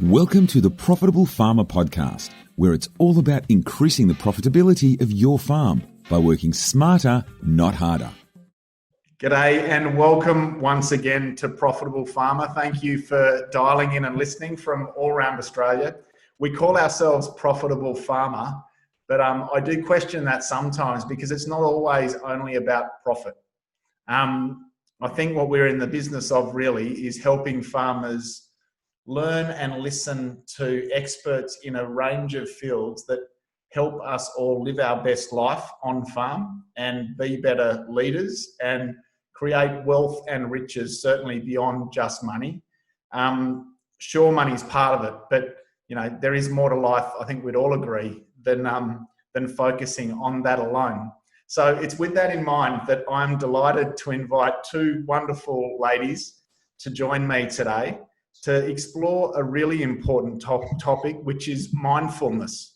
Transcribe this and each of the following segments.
Welcome to the Profitable Farmer Podcast, where it's all about increasing the profitability of your farm by working smarter, not harder. G'day and welcome once again to Profitable Farmer. Thank you for dialing in and listening from all around Australia. We call ourselves Profitable Farmer, but I do question that sometimes because it's not always only about profit. I think what we're in the business of really is helping farmers learn and listen to experts in a range of fields that help us all live our best life on farm and be better leaders and create wealth and riches, certainly beyond just money. Sure, money's part of it, but there is more to life, I think we'd all agree, than focusing on that alone. So it's with that in mind that I'm delighted to invite two wonderful ladies to join me today to explore a really important topic, which is mindfulness.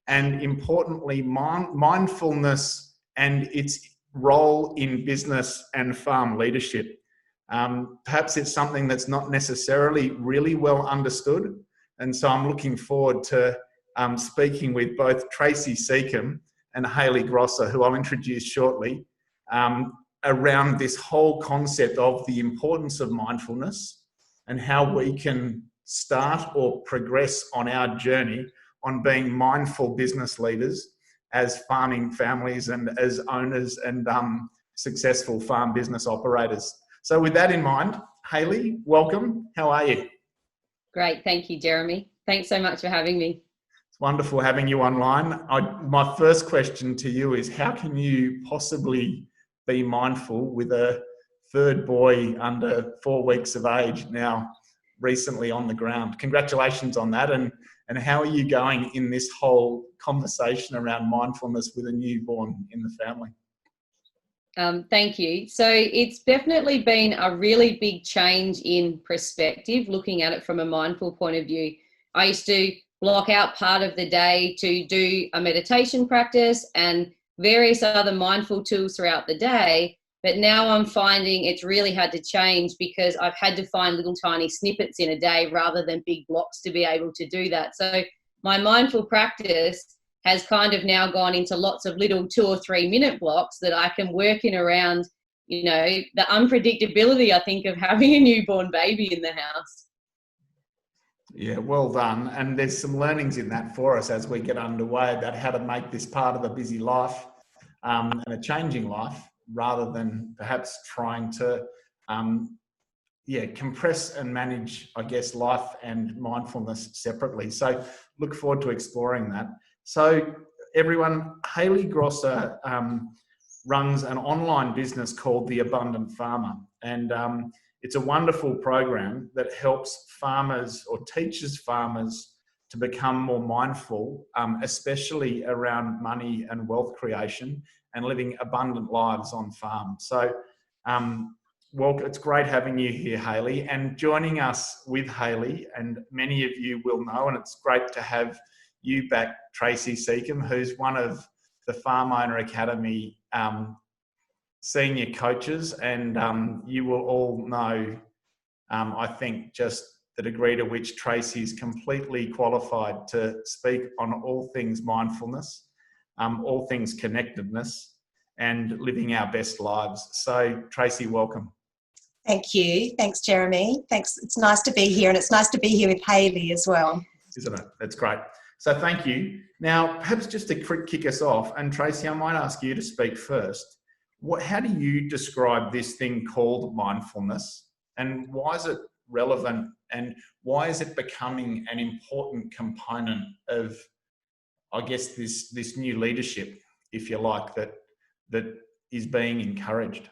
And importantly, mindfulness and its role in business and farm leadership. Perhaps it's something that's not necessarily really well understood. And so I'm looking forward to speaking with both Tracy Secombe and Hayley Grosser, who I'll introduce shortly, around this whole concept of the importance of mindfulness and how we can start or progress on our journey on being mindful business leaders as farming families and as owners and successful farm business operators. So with that in mind, Hayley, welcome. How are you? Great. Thank you, Jeremy. Thanks so much for having me. It's wonderful having you online. My first question to you is, how can you possibly be mindful with a third boy under 4 weeks of age now recently on the ground? Congratulations on that. And how are you going in this whole conversation around mindfulness with a newborn in the family? Thank you. So it's definitely been a really big change in perspective, looking at it from a mindful point of view. I used to block out part of the day to do a meditation practice and various other mindful tools throughout the day. But now I'm finding it's really had to change because I've had to find little tiny snippets in a day rather than big blocks to be able to do that. So my mindful practice has kind of now gone into lots of little 2 or 3 minute blocks that I can work in around, the unpredictability, I think, of having a newborn baby in the house. Yeah, well done. And there's some learnings in that for us as we get underway about how to make this part of a busy life and a changing life, rather than perhaps trying to compress and manage, I guess, life and mindfulness separately. So look forward to exploring that. So everyone, Hayley Grosser runs an online business called The Abundant Farmer. And it's a wonderful program that helps farmers or teaches farmers to become more mindful, especially around money and wealth creation and living abundant lives on farm. So, it's great having you here, Hayley, and joining us with Hayley, and many of you will know, and it's great to have you back, Tracy Secombe, who's one of the Farm Owner Academy senior coaches, and you will all know, I think, just the degree to which Tracy is completely qualified to speak on all things mindfulness, all things connectedness, and living our best lives. So, Tracy, welcome. Thank you. Thanks, Jeremy. Thanks. It's nice to be here, and it's nice to be here with Hayley as well. Isn't it? That's great. So thank you. Now, perhaps just to kick us off, and Tracy, I might ask you to speak first. How do you describe this thing called mindfulness, and why is it relevant, and why is it becoming an important component of, I guess, this new leadership, if you like, that is being encouraged?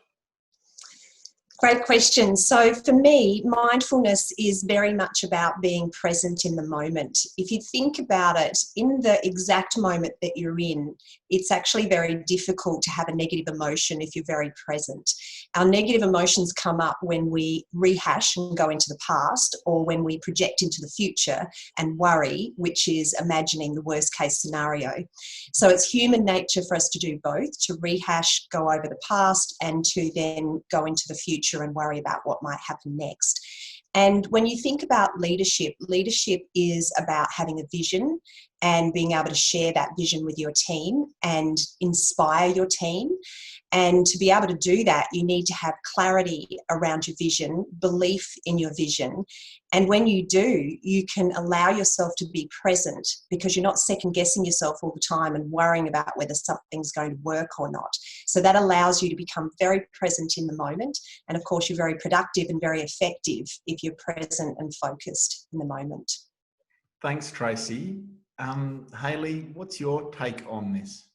Great question. So for me, mindfulness is very much about being present in the moment. If you think about it, in the exact moment that you're in, it's actually very difficult to have a negative emotion if you're very present. Our negative emotions come up when we rehash and go into the past, or when we project into the future and worry, which is imagining the worst case scenario. So it's human nature for us to do both, to rehash, go over the past, and to then go into the future and worry about what might happen next. And when you think about leadership, leadership is about having a vision and being able to share that vision with your team and inspire your team. And to be able to do that, you need to have clarity around your vision, belief in your vision. And when you do, you can allow yourself to be present because you're not second guessing yourself all the time and worrying about whether something's going to work or not. So that allows you to become very present in the moment. And of course, you're very productive and very effective if you're present and focused in the moment. Thanks, Tracy. Hayley, what's your take on this?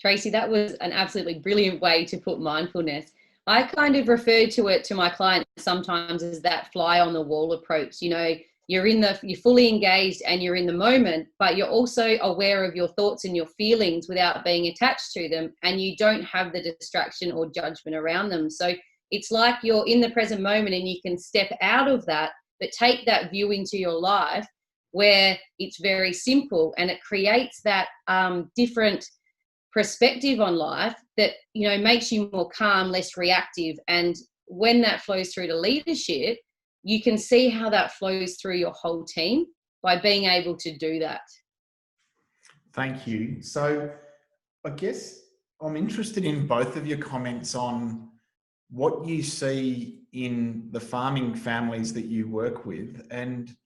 Tracy, that was an absolutely brilliant way to put mindfulness. I kind of refer to it to my clients sometimes as that fly on the wall approach. You know, you're fully engaged and you're in the moment, but you're also aware of your thoughts and your feelings without being attached to them, and you don't have the distraction or judgment around them. So it's like you're in the present moment and you can step out of that, but take that view into your life where it's very simple, and it creates that different perspective on life that, you know, makes you more calm, less reactive. And when that flows through to leadership, you can see how that flows through your whole team by being able to do that. Thank you. So I guess I'm interested in both of your comments on what you see in the farming families that you work with, and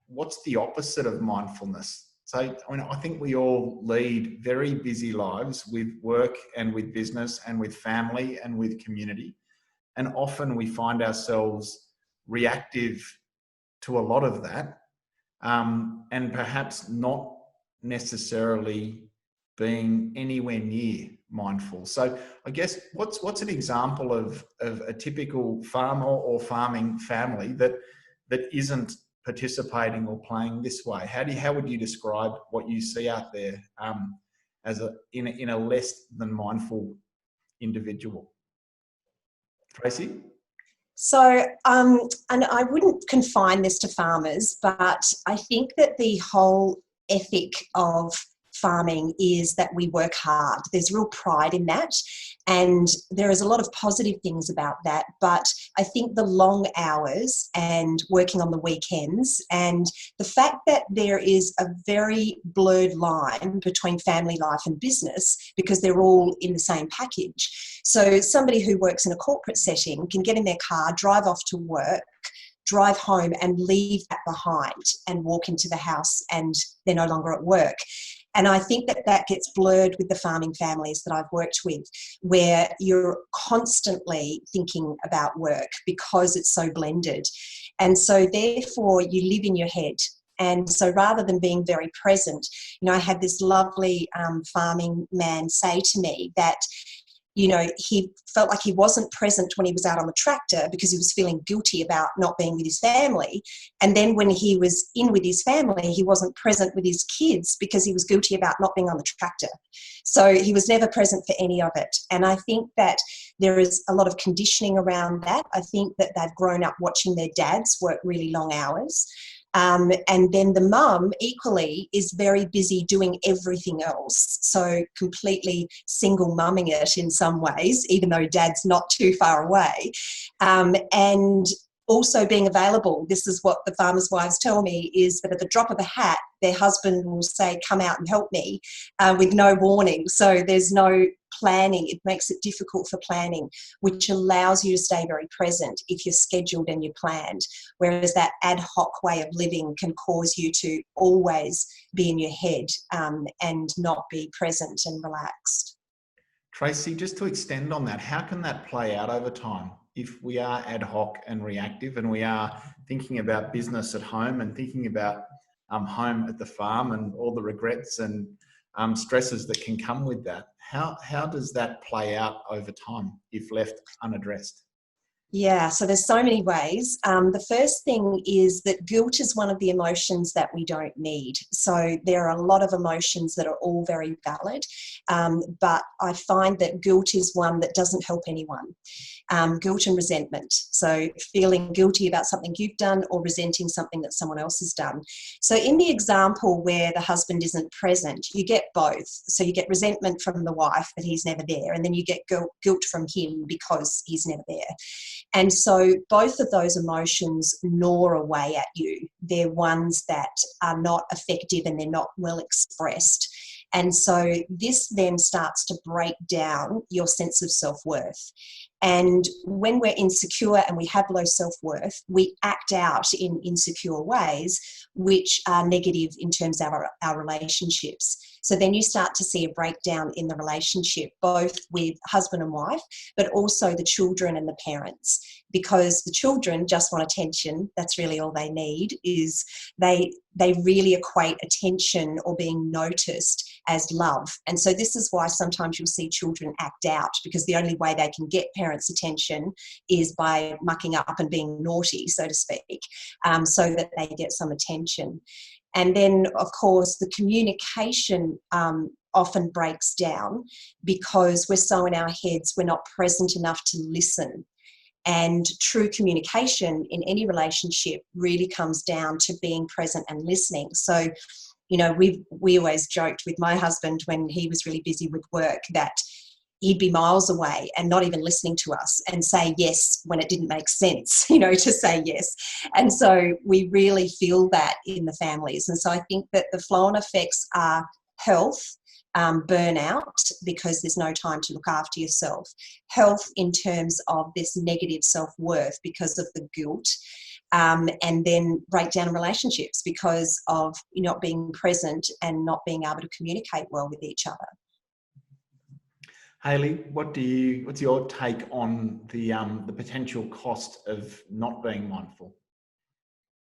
what's the opposite of mindfulness. So, I mean, I think we all lead very busy lives with work and with business and with family and with community. And often we find ourselves reactive to a lot of that, and perhaps not necessarily being anywhere near mindful. So I guess what's an example of a typical farmer or farming family that isn't participating or playing this way? How would you describe what you see out there as in a less than mindful individual? Tracy? So, and I wouldn't confine this to farmers, but I think that the whole ethic of farming is that we work hard. There's real pride in that, and there is a lot of positive things about that. But I think the long hours and working on the weekends, and the fact that there is a very blurred line between family life and business because they're all in the same package. So somebody who works in a corporate setting can get in their car, drive off to work, drive home and leave that behind and walk into the house, and they're no longer at work. And I think that that gets blurred with the farming families that I've worked with, where you're constantly thinking about work because it's so blended. And so therefore you live in your head. And so rather than being very present, you know, I had this lovely farming man say to me that, you know, he felt like he wasn't present when he was out on the tractor because he was feeling guilty about not being with his family. And then when he was in with his family, he wasn't present with his kids because he was guilty about not being on the tractor. So he was never present for any of it. And I think that there is a lot of conditioning around that. I think that they've grown up watching their dads work really long hours. And then the mum equally is very busy doing everything else. So completely single mumming it in some ways, even though dad's not too far away. And also being available. This is what the farmers' wives tell me, is that at the drop of a hat, their husband will say, come out and help me, with no warning. So there's no planning. It makes it difficult for planning, which allows you to stay very present if you're scheduled and you're planned. Whereas that ad hoc way of living can cause you to always be in your head and not be present and relaxed. Tracy, just to extend on that, how can that play out over time? If we are ad hoc and reactive, and we are thinking about business at home and thinking about home at the farm and all the regrets and stresses that can come with that, how does that play out over time if left unaddressed? Yeah, so there's so many ways. The first thing is that guilt is one of the emotions that we don't need. So there are a lot of emotions that are all very valid, but I find that guilt is one that doesn't help anyone. guilt and resentment. So feeling guilty about something you've done or resenting something that someone else has done. So in the example where the husband isn't present, you get both. So you get resentment from the wife that he's never there, and then you get guilt from him because he's never there. And so both of those emotions gnaw away at you. They're ones that are not effective and they're not well expressed. And so this then starts to break down your sense of self-worth. And when we're insecure and we have low self-worth, we act out in insecure ways, which are negative in terms of our relationships. So then you start to see a breakdown in the relationship, both with husband and wife, but also the children and the parents, because the children just want attention. That's really all they need. Is they really equate attention or being noticed as love. And so this is why sometimes you'll see children act out, because the only way they can get parents' attention is by mucking up and being naughty, so to speak, so that they get some attention. And then, of course, the communication often breaks down because we're so in our heads, we're not present enough to listen. And true communication in any relationship really comes down to being present and listening. So, you know, we always joked with my husband when he was really busy with work that he'd be miles away and not even listening to us and say yes when it didn't make sense, you know, to say yes. And so we really feel that in the families. And so I think that the flow-on effects are health, burnout, because there's no time to look after yourself, health in terms of this negative self-worth because of the guilt, and then breakdown in relationships because of you not being present and not being able to communicate well with each other. Hayley, what's your take on the potential cost of not being mindful?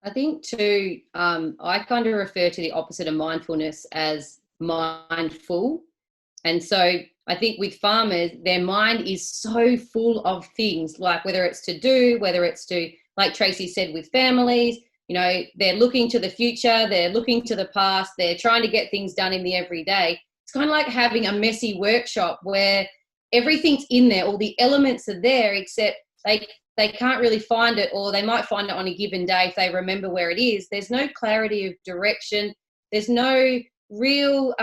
I think too, I kind of refer to the opposite of mindfulness as mindful. And so I think with farmers, their mind is so full of things, like whether it's to do, whether it's to, like Tracy said, with families, you know, they're looking to the future, they're looking to the past, they're trying to get things done in the everyday. It's kind of like having a messy workshop where everything's in there, all the elements are there, except they can't really find it, or they might find it on a given day if they remember where it is. There's no clarity of direction. There's no real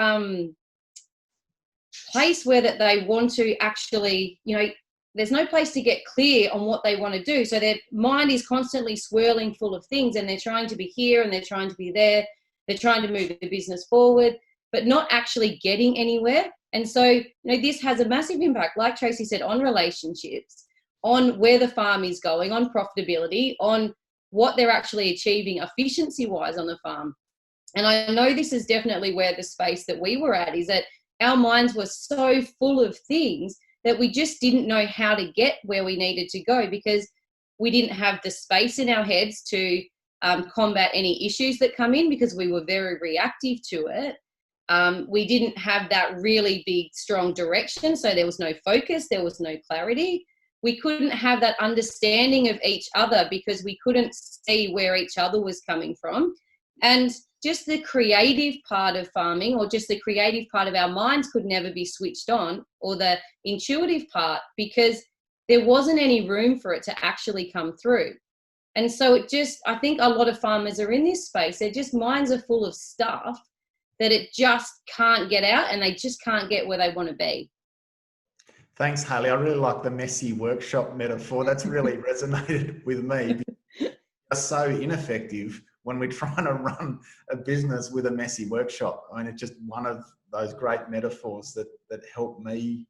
place where that they want to actually, you know, there's no place to get clear on what they want to do. So their mind is constantly swirling full of things, and they're trying to be here and they're trying to be there. They're trying to move the business forward, but not actually getting anywhere. And so, you know, this has a massive impact, like Tracy said, on relationships, on where the farm is going, on profitability, on what they're actually achieving efficiency-wise on the farm. And I know this is definitely where the space that we were at is that our minds were so full of things that we just didn't know how to get where we needed to go, because we didn't have the space in our heads to combat any issues that come in, because we were very reactive to it. We didn't have that really big, strong direction. So there was no focus, there was no clarity. We couldn't have that understanding of each other because we couldn't see where each other was coming from. And just the creative part of farming, or just the creative part of our minds, could never be switched on, or the intuitive part, because there wasn't any room for it to actually come through. And so I think a lot of farmers are in this space. Their just minds are full of stuff that it just can't get out, and they just can't get where they want to be. Thanks, Hayley. I really like the messy workshop metaphor. That's really resonated with me. It's so ineffective when we're trying to run a business with a messy workshop. I mean, it's just one of those great metaphors that help me,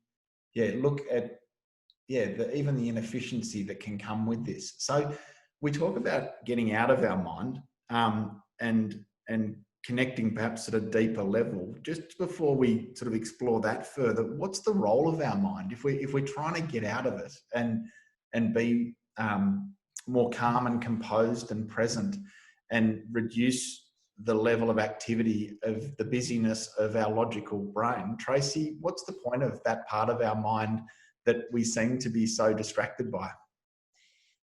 look at, even the inefficiency that can come with this. So we talk about getting out of our mind and connecting perhaps at a deeper level. Just before we sort of explore that further, what's the role of our mind if we're trying to get out of it and be more calm and composed and present, and reduce the level of activity of the busyness of our logical brain? Tracy, what's the point of that part of our mind that we seem to be so distracted by?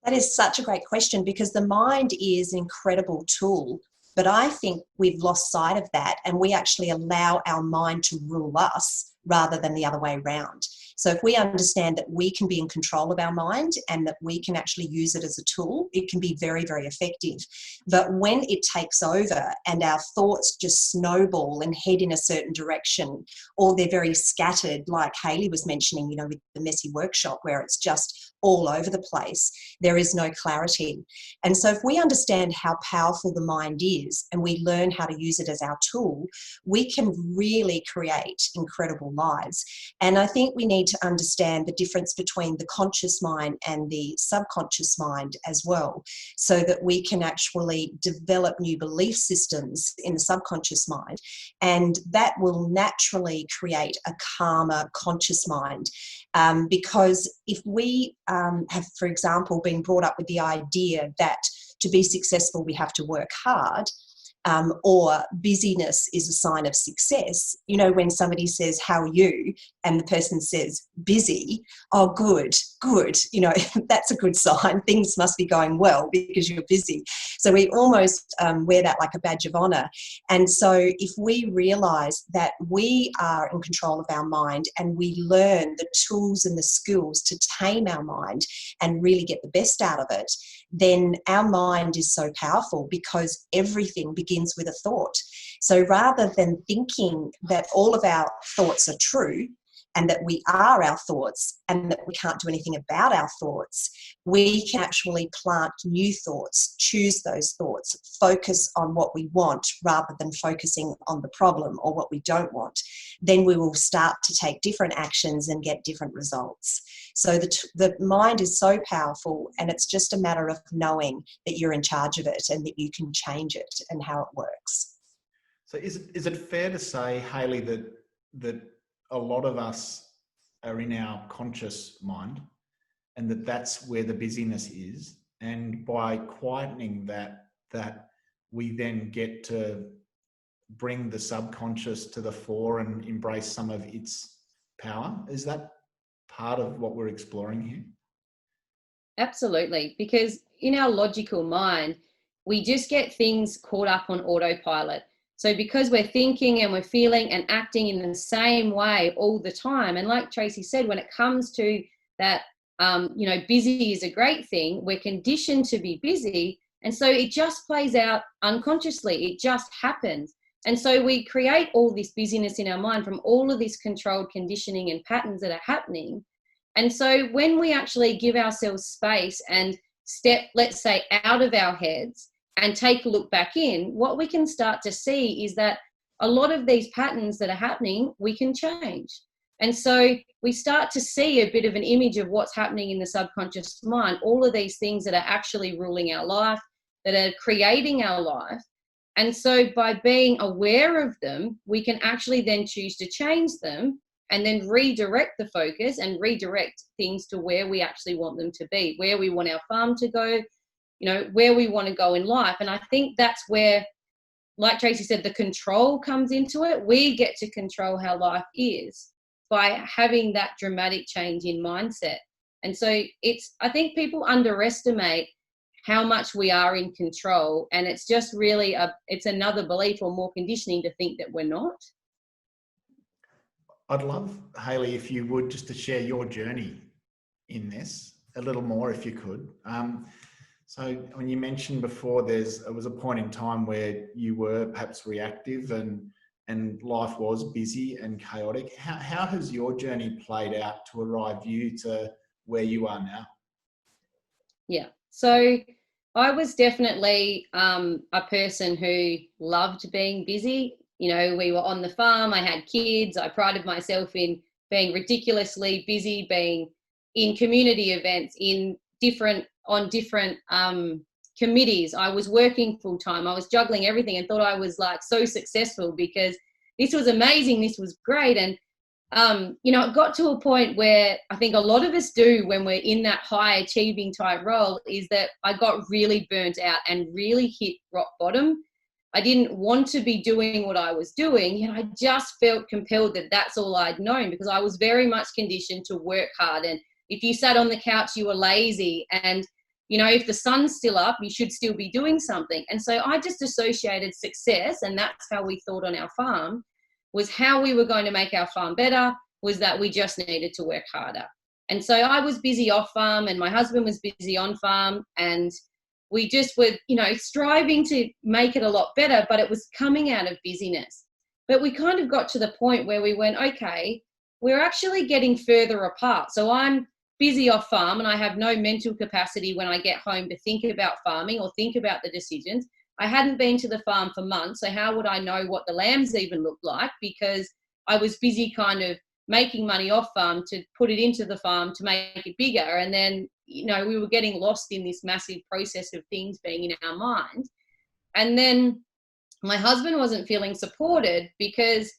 That is such a great question, because the mind is an incredible tool, but I think we've lost sight of that, and we actually allow our mind to rule us rather than the other way around. So if we understand that we can be in control of our mind and that we can actually use it as a tool, it can be very, very effective. But when it takes over and our thoughts just snowball and head in a certain direction, or they're very scattered, like Hayley was mentioning, with the messy workshop where it's just all over the place, there is no clarity. And so if we understand how powerful the mind is and we learn how to use it as our tool, we can really create incredible lives. And I think we need to understand the difference between the conscious mind and the subconscious mind as well, so that we can actually develop new belief systems in the subconscious mind, and that will naturally create a calmer conscious mind. Because if we have, for example, been brought up with the idea that to be successful we have to work hard, or busyness is a sign of success. When somebody says, "How are you?" and the person says, "Busy," oh, good, that's a good sign. Things must be going well because you're busy. So we almost wear that like a badge of honor. And so if we realize that we are in control of our mind and we learn the tools and the skills to tame our mind and really get the best out of it, then our mind is so powerful, because everything begins with a thought. So rather than thinking that all of our thoughts are true and that we are our thoughts and that we can't do anything about our thoughts, we can actually plant new thoughts, choose those thoughts, focus on what we want rather than focusing on the problem or what we don't want. Then we will start to take different actions and get different results. So the mind is so powerful, and it's just a matter of knowing that you're in charge of it and that you can change it and how it works. So is it fair to say, Hayley, that a lot of us are in our conscious mind, and that's where the busyness is, and by quietening that we then get to bring the subconscious to the fore and embrace some of its power? Is that part of what we're exploring here? Absolutely, because in our logical mind, we just get things caught up on autopilot. So because we're thinking and we're feeling and acting in the same way all the time, and like Tracy said, when it comes to that, busy is a great thing, we're conditioned to be busy, and so it just plays out unconsciously. It just happens. And so we create all this busyness in our mind from all of this controlled conditioning and patterns that are happening. And so when we actually give ourselves space and step, let's say, out of our heads and take a look back in, what we can start to see is that a lot of these patterns that are happening, we can change. And so we start to see a bit of an image of what's happening in the subconscious mind, all of these things that are actually ruling our life, that are creating our life. And so by being aware of them, we can actually then choose to change them and then redirect the focus and redirect things to where we actually want them to be, where we want our farm to go, where we want to go in life. And I think that's where, like Tracy said, the control comes into it. We get to control how life is by having that dramatic change in mindset. And so I think people underestimate how much we are in control, and it's just really it's another belief or more conditioning to think that we're not. I'd love, Hayley, if you would, just to share your journey in this a little more, if you could. So when you mentioned before, it was a point in time where you were perhaps reactive and life was busy and chaotic. How has your journey played out to arrive you to where you are now? Yeah. So I was definitely a person who loved being busy. We were on the farm, I had kids, I prided myself in being ridiculously busy, being in community events, on different committees. I was working full time. I was juggling everything and thought I was like so successful because this was amazing, this was great. And it got to a point where I think a lot of us do when we're in that high achieving type role, is that I got really burnt out and really hit rock bottom. I didn't want to be doing what I was doing. I just felt compelled that that's all I'd known, because I was very much conditioned to work hard. And if you sat on the couch, you were lazy. And, if the sun's still up, you should still be doing something. And so I just associated success, and that's how we thought on our farm, was how we were going to make our farm better, was that we just needed to work harder. And so I was busy off farm and my husband was busy on farm, and we just were, striving to make it a lot better, but it was coming out of busyness. But we kind of got to the point where we went, okay, we're actually getting further apart. So I'm busy off farm and I have no mental capacity when I get home to think about farming or think about the decisions. I hadn't been to the farm for months, so how would I know what the lambs even looked like? Because I was busy kind of making money off farm to put it into the farm to make it bigger. And then, we were getting lost in this massive process of things being in our mind. And then my husband wasn't feeling supported because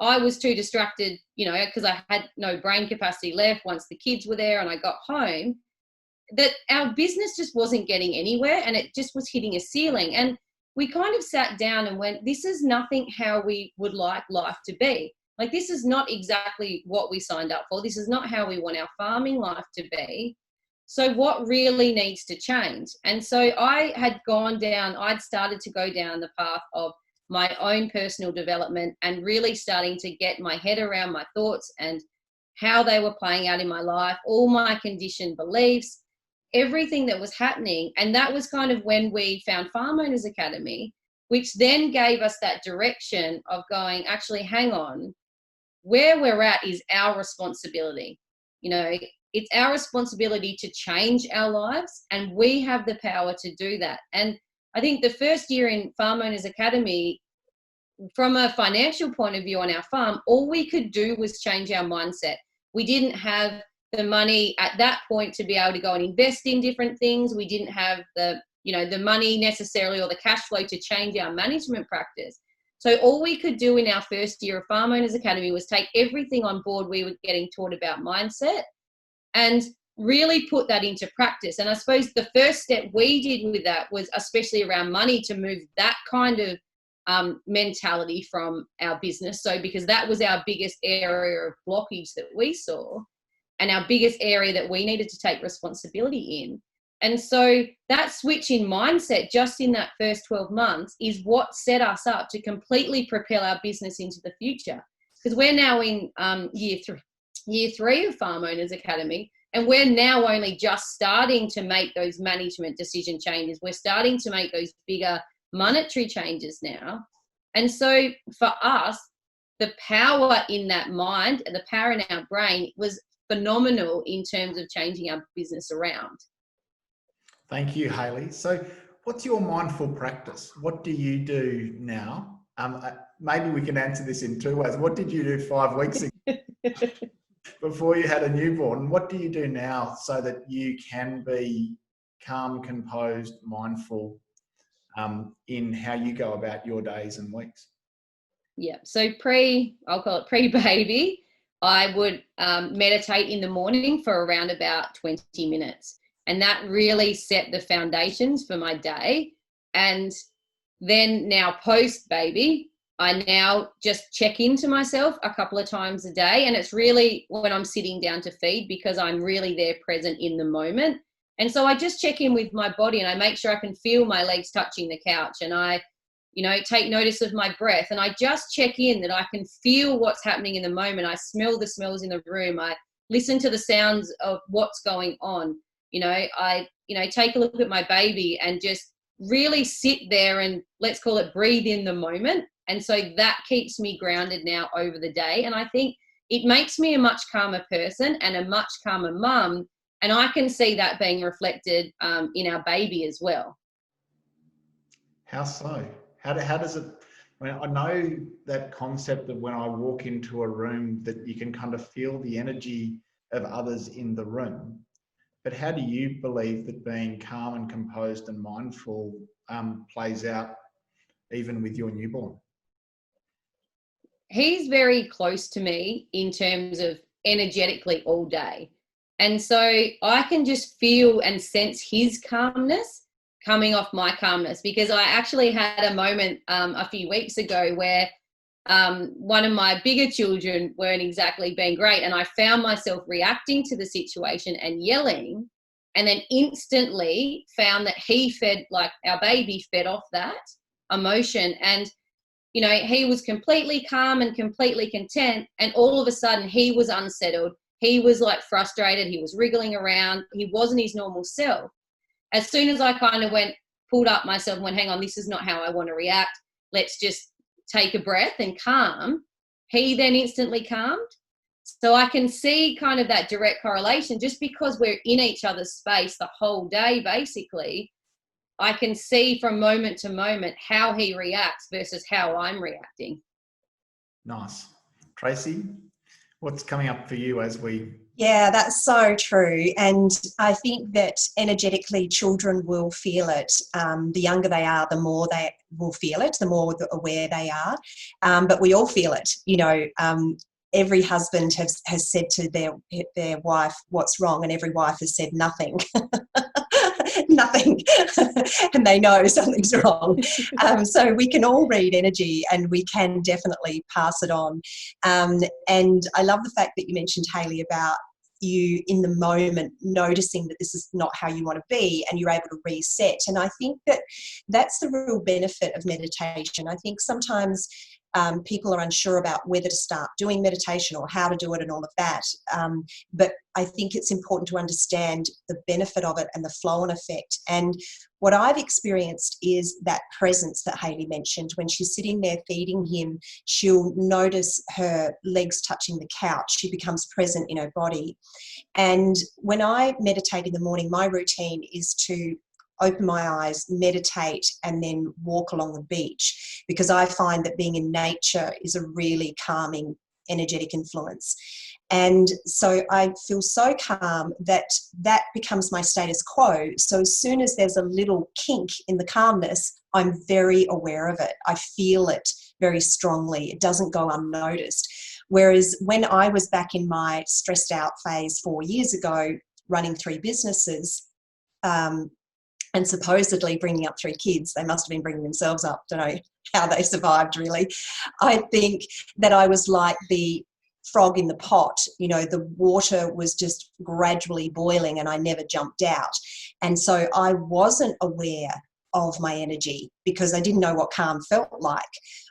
I was too distracted, because I had no brain capacity left once the kids were there and I got home, that our business just wasn't getting anywhere and it just was hitting a ceiling. And we kind of sat down and went, this is nothing how we would like life to be. Like, this is not exactly what we signed up for. This is not how we want our farming life to be. So what really needs to change? And so I'd started to go down the path of my own personal development and really starting to get my head around my thoughts and how they were playing out in my life, all my conditioned beliefs, everything that was happening. And that was kind of when we found Farm Owners Academy, which then gave us that direction of going, actually, hang on, where we're at is our responsibility. It's our responsibility to change our lives, and we have the power to do that. And I think the first year in Farm Owners Academy, from a financial point of view on our farm, all we could do was change our mindset. We didn't have the money at that point to be able to go and invest in different things. We didn't have the money necessarily or the cash flow to change our management practice. So all we could do in our first year of Farm Owners Academy was take everything on board we were getting taught about mindset and really put that into practice. And I suppose the first step we did with that was, especially around money, to move that kind of mentality from our business. So because that was our biggest area of blockage that we saw and our biggest area that we needed to take responsibility in. And so that switch in mindset just in that first 12 months is what set us up to completely propel our business into the future. Because we're now in year three of Farm Owners Academy, and we're now only just starting to make those management decision changes. We're starting to make those bigger monetary changes now. And so for us, the power in that mind and the power in our brain was phenomenal in terms of changing our business around. Thank you, Hayley. So what's your mindful practice? What do you do now? Maybe we can answer this in two ways. What did you do 5 weeks ago before you had a newborn? What do you do now so that you can be calm, composed, mindful in how you go about your days and weeks? Yeah. So I'll call it pre-baby, I would meditate in the morning for around about 20 minutes. And that really set the foundations for my day. And then now post-baby, I now just check into myself a couple of times a day. And it's really when I'm sitting down to feed, because I'm really there present in the moment. And so I just check in with my body and I make sure I can feel my legs touching the couch, and I, take notice of my breath, and I just check in that I can feel what's happening in the moment. I smell the smells in the room. I listen to the sounds of what's going on. I take a look at my baby and just really sit there and, let's call it, breathe in the moment. And so that keeps me grounded now over the day. And I think it makes me a much calmer person and a much calmer mum. And I can see that being reflected in our baby as well. How so? How does it, I know that concept of when I walk into a room that you can kind of feel the energy of others in the room. But how do you believe that being calm and composed and mindful plays out even with your newborn? He's very close to me in terms of energetically all day. And so I can just feel and sense his calmness coming off my calmness, because I actually had a moment a few weeks ago where one of my bigger children weren't exactly being great, and I found myself reacting to the situation and yelling, and then instantly found that our baby fed off that emotion. And you know, he was completely calm and completely content, and all of a sudden he was unsettled. He was like frustrated. He was wriggling around. He wasn't his normal self. As soon as I kind of pulled up myself and went, hang on, this is not how I want to react. Let's just take a breath and calm. He then instantly calmed. So I can see kind of that direct correlation. Just because we're in each other's space the whole day, basically, I can see from moment to moment how he reacts versus how I'm reacting. Nice. Tracy, what's coming up for you as we... Yeah, that's so true. And I think that energetically children will feel it. The younger they are, the more they will feel it, the more aware they are. But we all feel it. You know, every husband has said to their wife, what's wrong? And every wife has said nothing. Nothing. And they know something's wrong. So we can all read energy and we can definitely pass it on. And I love the fact that you mentioned, Hayley, about you in the moment noticing that this is not how you want to be, and you're able to reset. And I think that that's the real benefit of meditation. I think sometimes people are unsure about whether to start doing meditation or how to do it and all of that. But I think it's important to understand the benefit of it and the flow-on effect. And what I've experienced is that presence that Hayley mentioned. When she's sitting there feeding him, she'll notice her legs touching the couch. She becomes present in her body. And when I meditate in the morning, my routine is to open my eyes, meditate, and then walk along the beach, because I find that being in nature is a really calming, energetic influence. And so I feel so calm that becomes my status quo. So as soon as there's a little kink in the calmness, I'm very aware of it. I feel it very strongly. It doesn't go unnoticed. Whereas when I was back in my stressed out phase 4 years ago, running 3 businesses, and supposedly bringing up 3 kids, they must have been bringing themselves up. Don't know how they survived, really. I think that I was like the frog in the pot. You know, the water was just gradually boiling and I never jumped out. And so I wasn't aware of my energy because I didn't know what calm felt like.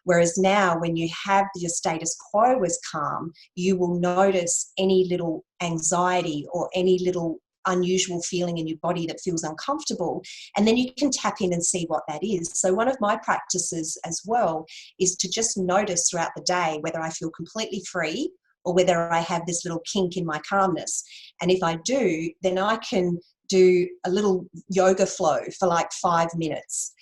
Whereas now, when you have your status quo as calm, you will notice any little anxiety or any little unusual feeling in your body that feels uncomfortable, and then you can tap in and see what that is. So one of my practices as well is to just notice throughout the day whether I feel completely free or whether I have this little kink in my calmness. And if I do, then I can do a little yoga flow for like 5 minutes,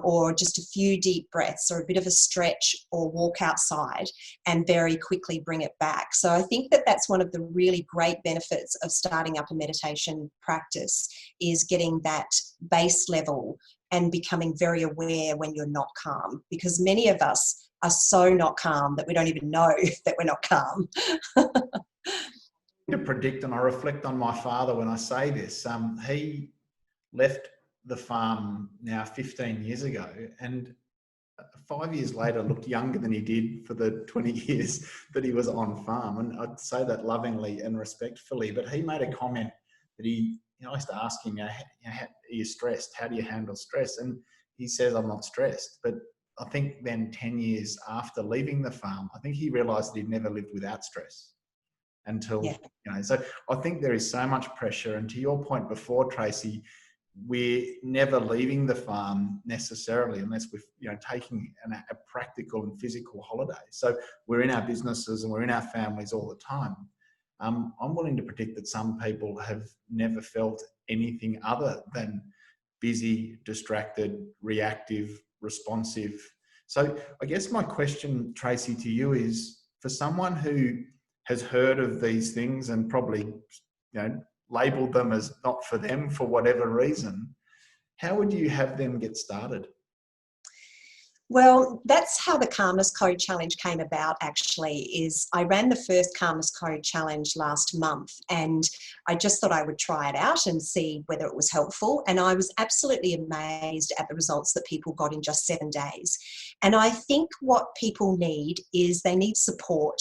or just a few deep breaths or a bit of a stretch, or walk outside and very quickly bring it back. So I think that that's one of the really great benefits of starting up a meditation practice, is getting that base level and becoming very aware when you're not calm, because many of us are so not calm that we don't even know that we're not calm. To predict, and I reflect on my father when I say this. He left the farm now 15 years ago, and 5 years later looked younger than he did for the 20 years that he was on farm. And I'd say that lovingly and respectfully, but he made a comment that I used to ask him, are you stressed? How do you handle stress? And he says, I'm not stressed. But I think then 10 years after leaving the farm, I think he realized that he'd never lived without stress until, so I think there is so much pressure. And to your point before, Tracy, we're never leaving the farm necessarily unless we're taking a practical and physical holiday. So we're in our businesses and we're in our families all the time. I'm willing to predict that some people have never felt anything other than busy, distracted, reactive, responsive. So I guess my question, Tracy, to you is, for someone who has heard of these things and probably labelled them as not for them for whatever reason, how would you have them get started? Well, that's how the Calmness Code Challenge came about, actually. Is I ran the first Calmness Code Challenge last month, and I just thought I would try it out and see whether it was helpful. And I was absolutely amazed at the results that people got in just 7 days. And I think what people need is they need support,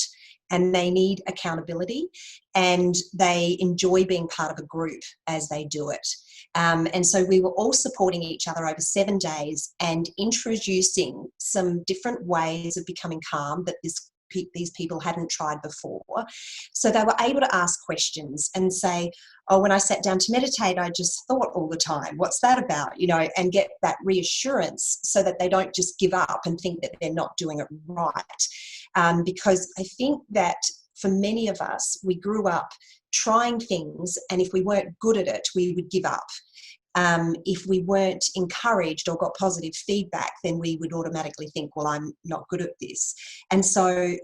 and they need accountability, and they enjoy being part of a group as they do it. And so we were all supporting each other over 7 days and introducing some different ways of becoming calm that these people hadn't tried before. So they were able to ask questions and say, oh, when I sat down to meditate, I just thought all the time, what's that about? You know, and get that reassurance so that they don't just give up and think that they're not doing it right. Because I think that for many of us, we grew up trying things, and if we weren't good at it, we would give up. If we weren't encouraged or got positive feedback, then we would automatically think, well, I'm not good at this. And so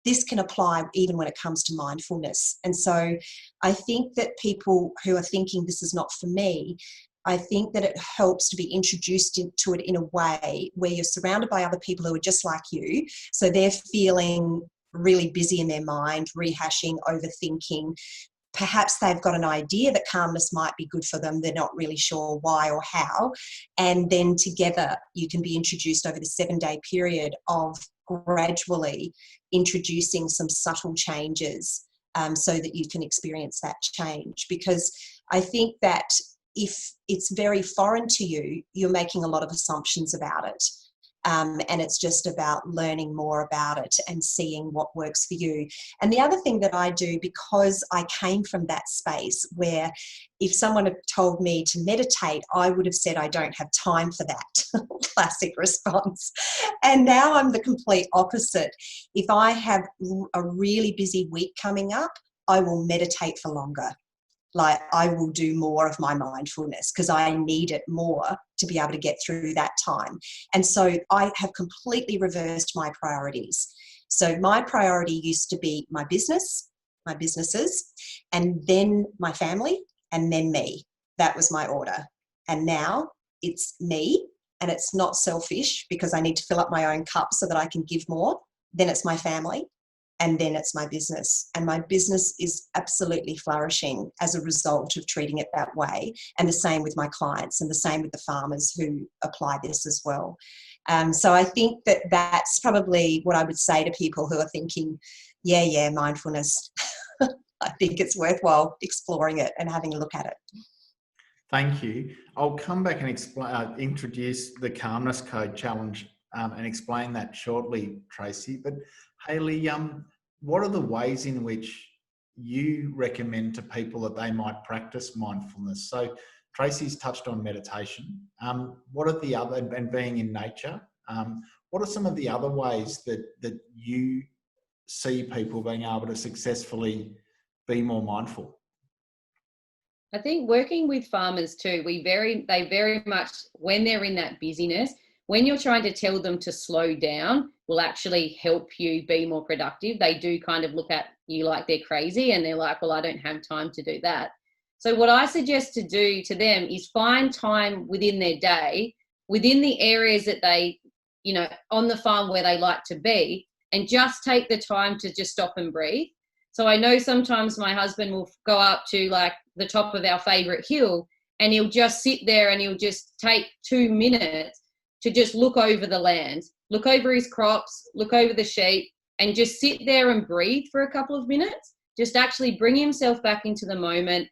this can apply even when it comes to mindfulness. And so I think that people who are thinking this is not for me, I think that it helps to be introduced into it in a way where you're surrounded by other people who are just like you. So they're feeling really busy in their mind, rehashing, overthinking. Perhaps they've got an idea that calmness might be good for them. They're not really sure why or how. And then together you can be introduced over the 7-day period of gradually introducing some subtle changes so that you can experience that change. Because I think that if it's very foreign to you, you're making a lot of assumptions about it. And it's just about learning more about it and seeing what works for you. And the other thing that I do, because I came from that space where if someone had told me to meditate, I would have said, I don't have time for that. Classic response. And now I'm the complete opposite. If I have a really busy week coming up, I will meditate for longer. Like I will do more of my mindfulness because I need it more to be able to get through that time. And so I have completely reversed my priorities. So my priority used to be my business, my businesses, and then my family, and then me. That was my order. And now it's me, and it's not selfish because I need to fill up my own cup so that I can give more. Then it's my family. And then it's my business. And my business is absolutely flourishing as a result of treating it that way. And the same with my clients and the same with the farmers who apply this as well. So I think that that's probably what I would say to people who are thinking, yeah, mindfulness. I think it's worthwhile exploring it and having a look at it. Thank you. I'll come back and introduce the Calmness Code Challenge and explain that shortly, Tracy. But Hayley, what are the ways in which you recommend to people that they might practice mindfulness? So Tracy's touched on meditation. What are the other, and being in nature, what are some of the other ways that you see people being able to successfully be more mindful? I think working with farmers too, they very much, when they're in that busyness, when you're trying to tell them to slow down will actually help you be more productive. They do kind of look at you like they're crazy and they're like, well, I don't have time to do that. So what I suggest to do to them is find time within their day, within the areas that they, on the farm where they like to be, and just take the time to just stop and breathe. So I know sometimes my husband will go up to like the top of our favorite hill and he'll just sit there and he'll just take 2 minutes to just look over the land, look over his crops, look over the sheep, and just sit there and breathe for a couple of minutes, just actually bring himself back into the moment.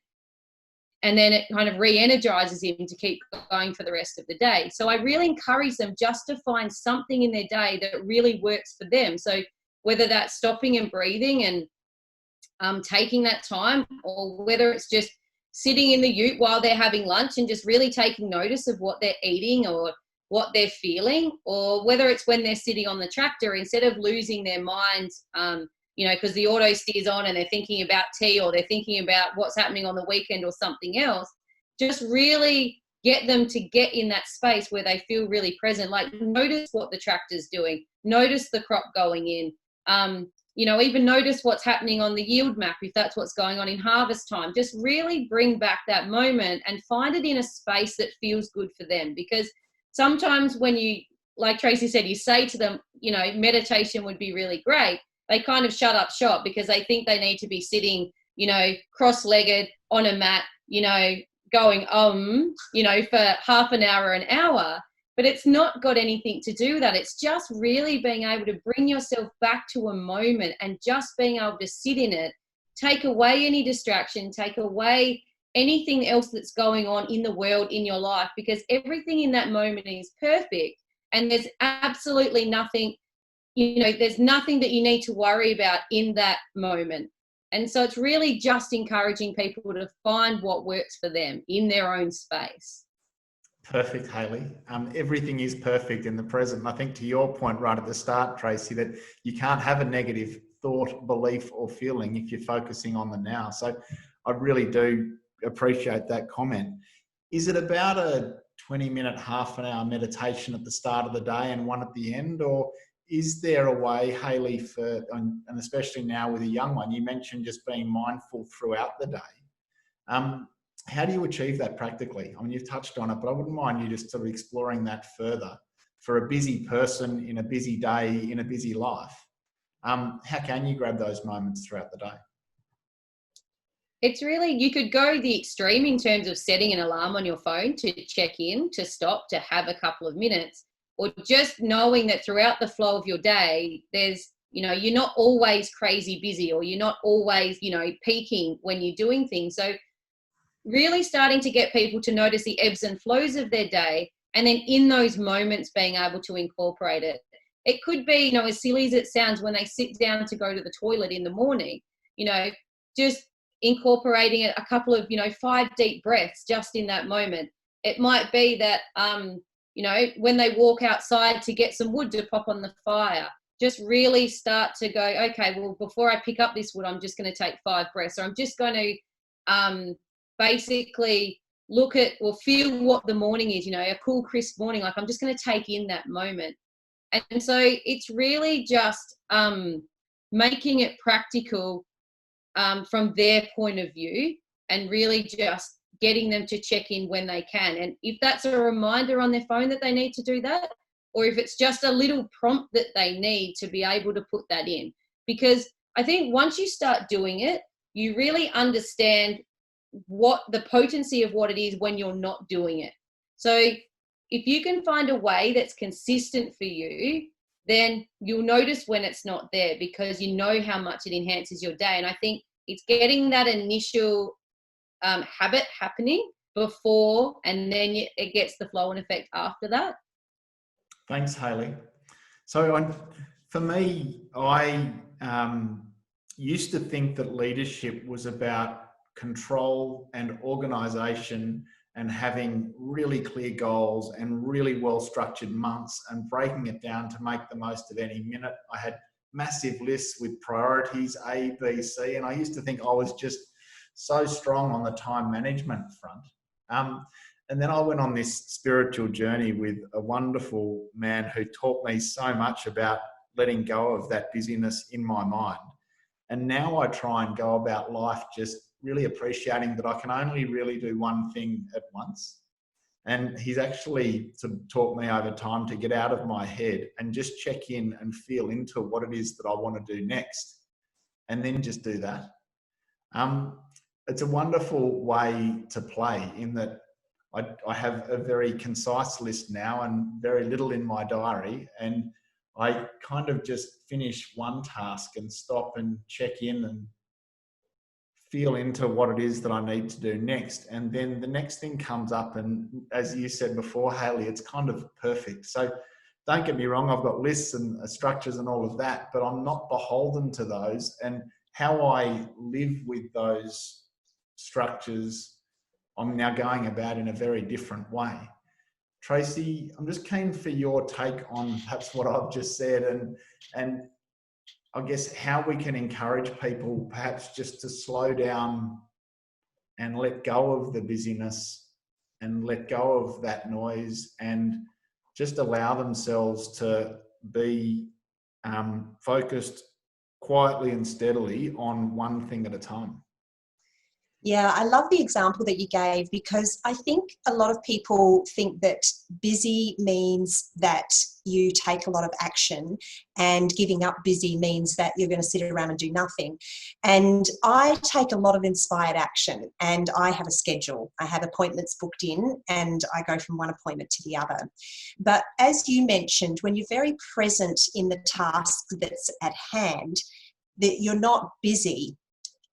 And then it kind of re-energizes him to keep going for the rest of the day. So I really encourage them just to find something in their day that really works for them. So whether that's stopping and breathing and taking that time, or whether it's just sitting in the ute while they're having lunch and just really taking notice of what they're eating or what they're feeling, or whether it's when they're sitting on the tractor, instead of losing their minds, because the auto steers on and they're thinking about tea or they're thinking about what's happening on the weekend or something else, just really get them to get in that space where they feel really present. Like notice what the tractor's doing, notice the crop going in, even notice what's happening on the yield map if that's what's going on in harvest time. Just really bring back that moment and find it in a space that feels good for them. Because sometimes when you, like Tracy said, you say to them, meditation would be really great, they kind of shut up shop because they think they need to be sitting, cross-legged on a mat, going, for half an hour, an hour. But it's not got anything to do with that. It's just really being able to bring yourself back to a moment and just being able to sit in it, take away any distraction, take away anything else that's going on in the world, in your life, because everything in that moment is perfect. And there's absolutely nothing, there's nothing that you need to worry about in that moment. And so it's really just encouraging people to find what works for them in their own space. Perfect, Hayley. Everything is perfect in the present. And I think to your point right at the start, Tracy, that you can't have a negative thought, belief, or feeling if you're focusing on the now. So I really do appreciate that comment. Is it about a 20-minute, half an hour meditation at the start of the day and one at the end? Or is there a way, Hayley, and especially now with a young one, you mentioned just being mindful throughout the day. How do you achieve that practically? I mean, you've touched on it, but I wouldn't mind you just sort of exploring that further. For a busy person in a busy day, in a busy life, how can you grab those moments throughout the day? It's really, you could go the extreme in terms of setting an alarm on your phone to check in, to stop, to have a couple of minutes, or just knowing that throughout the flow of your day, there's, you're not always crazy busy, or you're not always, peaking when you're doing things. So really starting to get people to notice the ebbs and flows of their day, and then in those moments being able to incorporate it. It could be, as silly as it sounds, when they sit down to go to the toilet in the morning, just incorporating a couple of, 5 deep breaths just in that moment. It might be that, when they walk outside to get some wood to pop on the fire, just really start to go, okay, well, before I pick up this wood, I'm just going to take 5 breaths, or I'm just going to basically look at or feel what the morning is, a cool, crisp morning. Like, I'm just going to take in that moment. And so it's really just making it practical from their point of view, and really just getting them to check in when they can. And if that's a reminder on their phone that they need to do that, or if it's just a little prompt that they need to be able to put that in. Because I think once you start doing it, you really understand what the potency of what it is when you're not doing it. So if you can find a way that's consistent for you, then you'll notice when it's not there, because you know how much it enhances your day. And I think it's getting that initial habit happening before, and then it gets the flow and effect after that. Thanks, Hayley. So for me, I used to think that leadership was about control and organisation, and having really clear goals and really well-structured months, and breaking it down to make the most of any minute. I had massive lists with priorities, A, B, C, and I used to think I was just so strong on the time management front. And then I went on this spiritual journey with a wonderful man who taught me so much about letting go of that busyness in my mind. And now I try and go about life just really appreciating that I can only really do one thing at once. And he's actually taught me over time to get out of my head and just check in and feel into what it is that I want to do next, and then just do that. It's a wonderful way to play, in that I have a very concise list now and very little in my diary, and I kind of just finish one task and stop and check in and feel into what it is that I need to do next. And then the next thing comes up, and as you said before, Hayley, it's kind of perfect. So don't get me wrong, I've got lists and structures and all of that, but I'm not beholden to those. And how I live with those structures, I'm now going about in a very different way. Tracy, I'm just keen for your take on perhaps what I've just said, and I guess how we can encourage people perhaps just to slow down and let go of the busyness and let go of that noise, and just allow themselves to be focused quietly and steadily on one thing at a time. Yeah, I love the example that you gave, because I think a lot of people think that busy means that you take a lot of action, and giving up busy means that you're going to sit around and do nothing. And I take a lot of inspired action, and I have a schedule. I have appointments booked in, and I go from one appointment to the other. But as you mentioned, when you're very present in the task that's at hand, that you're not busy,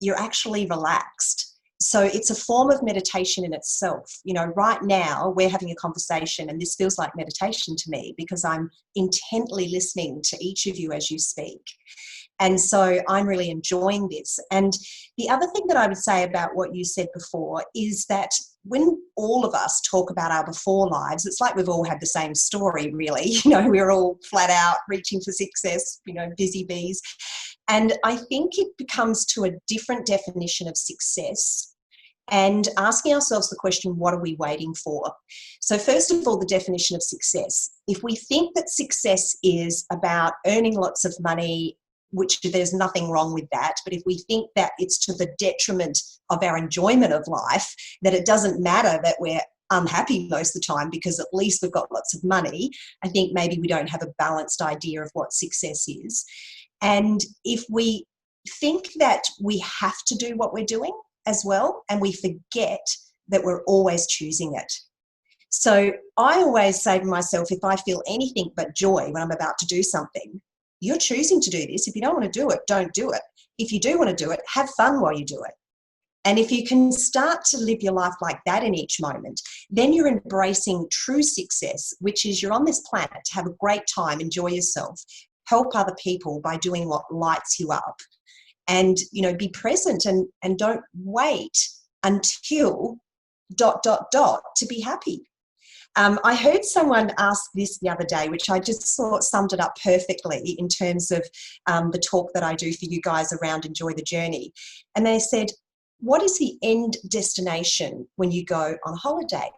you're actually relaxed. So it's a form of meditation in itself. You know, right now we're having a conversation and this feels like meditation to me because I'm intently listening to each of you as you speak. And so I'm really enjoying this. And the other thing that I would say about what you said before is that when all of us talk about our before lives, it's like we've all had the same story, really. You know, we're all flat out reaching for success, you know, busy bees. And I think it becomes to a different definition of success and asking ourselves the question, what are we waiting for? So first of all, the definition of success. If we think that success is about earning lots of money, which there's nothing wrong with that, but if we think that it's to the detriment of our enjoyment of life, that it doesn't matter that we're unhappy most of the time because at least we've got lots of money, I think maybe we don't have a balanced idea of what success is. And if we think that we have to do what we're doing as well, and we forget that we're always choosing it. So I always say to myself, if I feel anything but joy when I'm about to do something, you're choosing to do this. If you don't want to do it, don't do it. If you do want to do it, have fun while you do it. And if you can start to live your life like that in each moment, then you're embracing true success, which is you're on this planet to have a great time, enjoy yourself, help other people by doing what lights you up. And, you know, be present and don't wait until ... to be happy. I heard someone ask this the other day, which I just thought summed it up perfectly in terms of the talk that I do for you guys around Enjoy the Journey. And they said, what is the end destination when you go on holiday?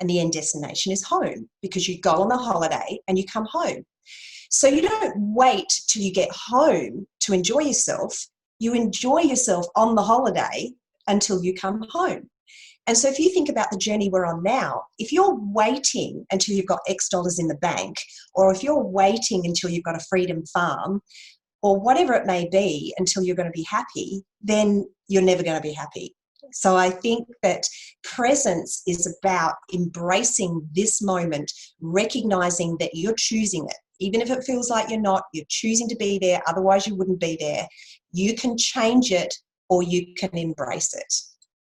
And the end destination is home, because you go on the holiday and you come home. So you don't wait till you get home to enjoy yourself. You enjoy yourself on the holiday until you come home. And so if you think about the journey we're on now, if you're waiting until you've got X dollars in the bank, or if you're waiting until you've got a freedom farm, or whatever it may be, until you're going to be happy, then you're never going to be happy. So I think that presence is about embracing this moment, recognizing that you're choosing it. Even if it feels like you're not, you're choosing to be there, otherwise you wouldn't be there. You can change it or you can embrace it.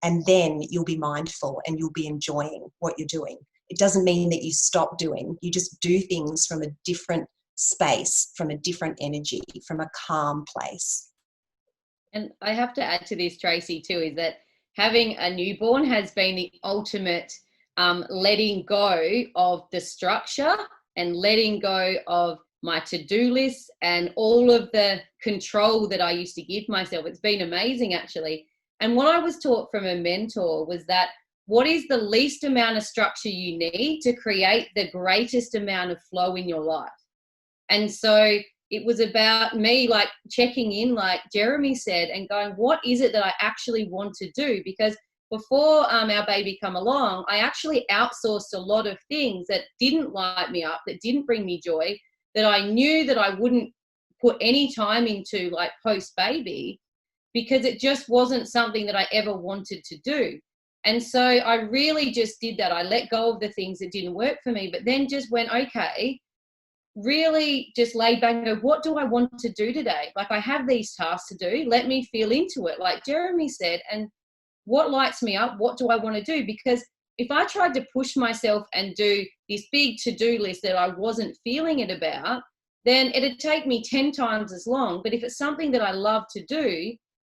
And then you'll be mindful and you'll be enjoying what you're doing. It doesn't mean that you stop doing. You just do things from a different space, from a different energy, from a calm place. And I have to add to this, Tracy, too, is that having a newborn has been the ultimate letting go of the structure and letting go of my to-do list and all of the control that I used to give myself. It's been amazing, actually. And what I was taught from a mentor was that what is the least amount of structure you need to create the greatest amount of flow in your life? And so it was about me like checking in, like Jeremy said, and going, what is it that I actually want to do? Because before our baby come along, I actually outsourced a lot of things that didn't light me up, that didn't bring me joy, that I knew that I wouldn't put any time into, like post-baby, because it just wasn't something that I ever wanted to do. And so I really just did that. I let go of the things that didn't work for me, but then just went, okay, really just laid back and go, what do I want to do today? Like, I have these tasks to do. Let me feel into it, like Jeremy said, and what lights me up? What do I want to do? Because if I tried to push myself and do this big to-do list that I wasn't feeling it about, then it'd take me 10 times as long. But if it's something that I love to do,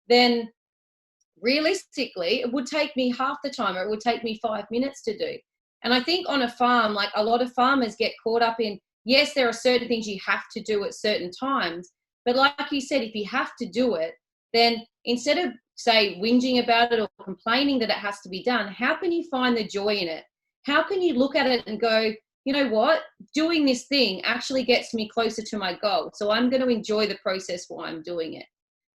then realistically, it would take me half the time, or it would take me 5 minutes to do. And I think on a farm, like a lot of farmers get caught up in, yes, there are certain things you have to do at certain times. But like you said, if you have to do it, then instead of, say, whinging about it or complaining that it has to be done, how can you find the joy in it? How can you look at it and go, you know what, doing this thing actually gets me closer to my goal. So I'm going to enjoy the process while I'm doing it.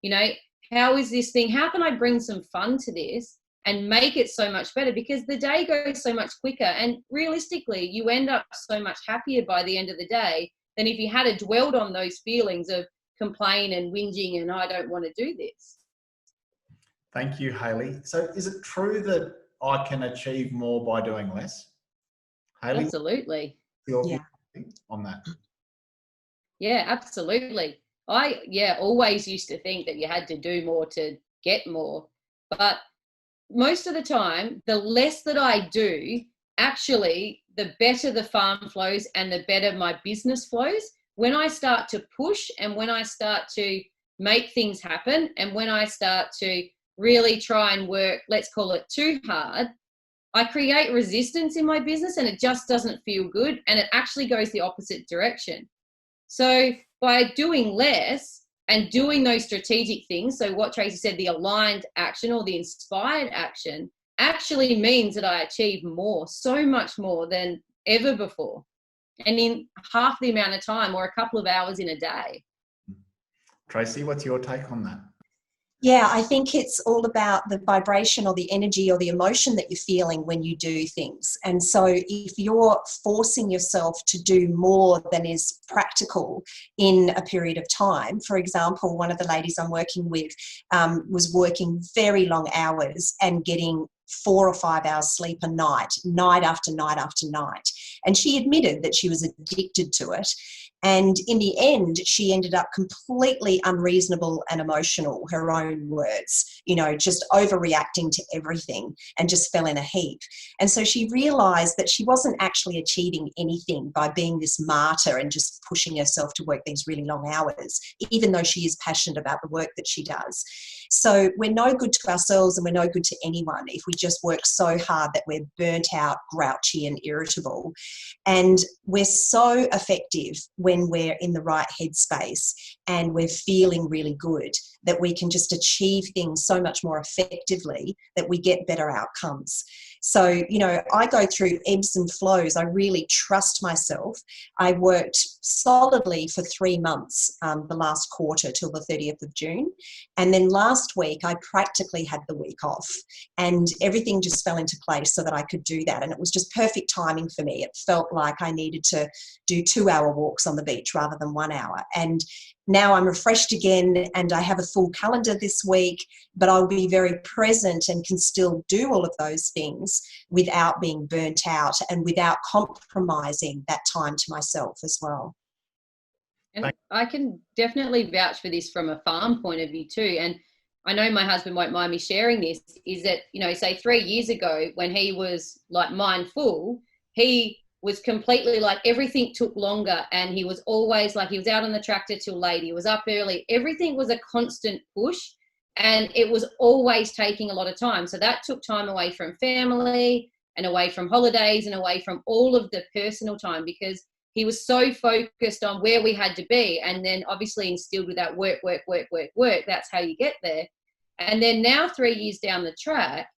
You know, how is this thing? How can I bring some fun to this and make it so much better? Because the day goes so much quicker, and realistically, you end up so much happier by the end of the day than if you had dwelled on those feelings of complain and whinging and I don't want to do this. Thank you, Hayley. So is it true that I can achieve more by doing less? Hayley? Absolutely. Yeah. On that? Yeah, absolutely. I always used to think that you had to do more to get more. But most of the time, the less that I do, actually, the better the farm flows and the better my business flows. When I start to push and when I start to make things happen and when I start to really try and work, let's call it too hard, I create resistance in my business and it just doesn't feel good, and it actually goes the opposite direction. So by doing less and doing those strategic things, so what Tracy said, the aligned action or the inspired action, actually means that I achieve more, so much more than ever before, and in half the amount of time or a couple of hours in a day. Tracy, what's your take on that? Yeah, I think it's all about the vibration or the energy or the emotion that you're feeling when you do things. And so if you're forcing yourself to do more than is practical in a period of time, for example, one of the ladies I'm working with was working very long hours and getting 4 or 5 hours sleep a night, night after night after night. And she admitted that she was addicted to it. And in the end, she ended up completely unreasonable and emotional, her own words, just overreacting to everything and just fell in a heap. And so she realized that she wasn't actually achieving anything by being this martyr and just pushing herself to work these really long hours, even though she is passionate about the work that she does. So we're no good to ourselves and we're no good to anyone if we just work so hard that we're burnt out, grouchy and irritable. And we're so effective when we're in the right headspace and we're feeling really good that we can just achieve things so much more effectively that we get better outcomes. So, I go through ebbs and flows. I really trust myself. I worked solidly for 3 months, the last quarter till the 30th of June. And then last week, I practically had the week off and everything just fell into place so that I could do that. And it was just perfect timing for me. It felt like I needed to do 2-hour walks on the beach rather than 1 hour. And now I'm refreshed again and I have a full calendar this week, but I'll be very present and can still do all of those things without being burnt out and without compromising that time to myself as well. And I can definitely vouch for this from a farm point of view too. And I know my husband won't mind me sharing this, is that, say 3 years ago when he was like mindful, he was completely like everything took longer and he was always like, he was out on the tractor till late, he was up early, everything was a constant push and it was always taking a lot of time. So that took time away from family and away from holidays and away from all of the personal time because he was so focused on where we had to be, and then obviously instilled with that work. That's how you get there. And then now 3 years down the track,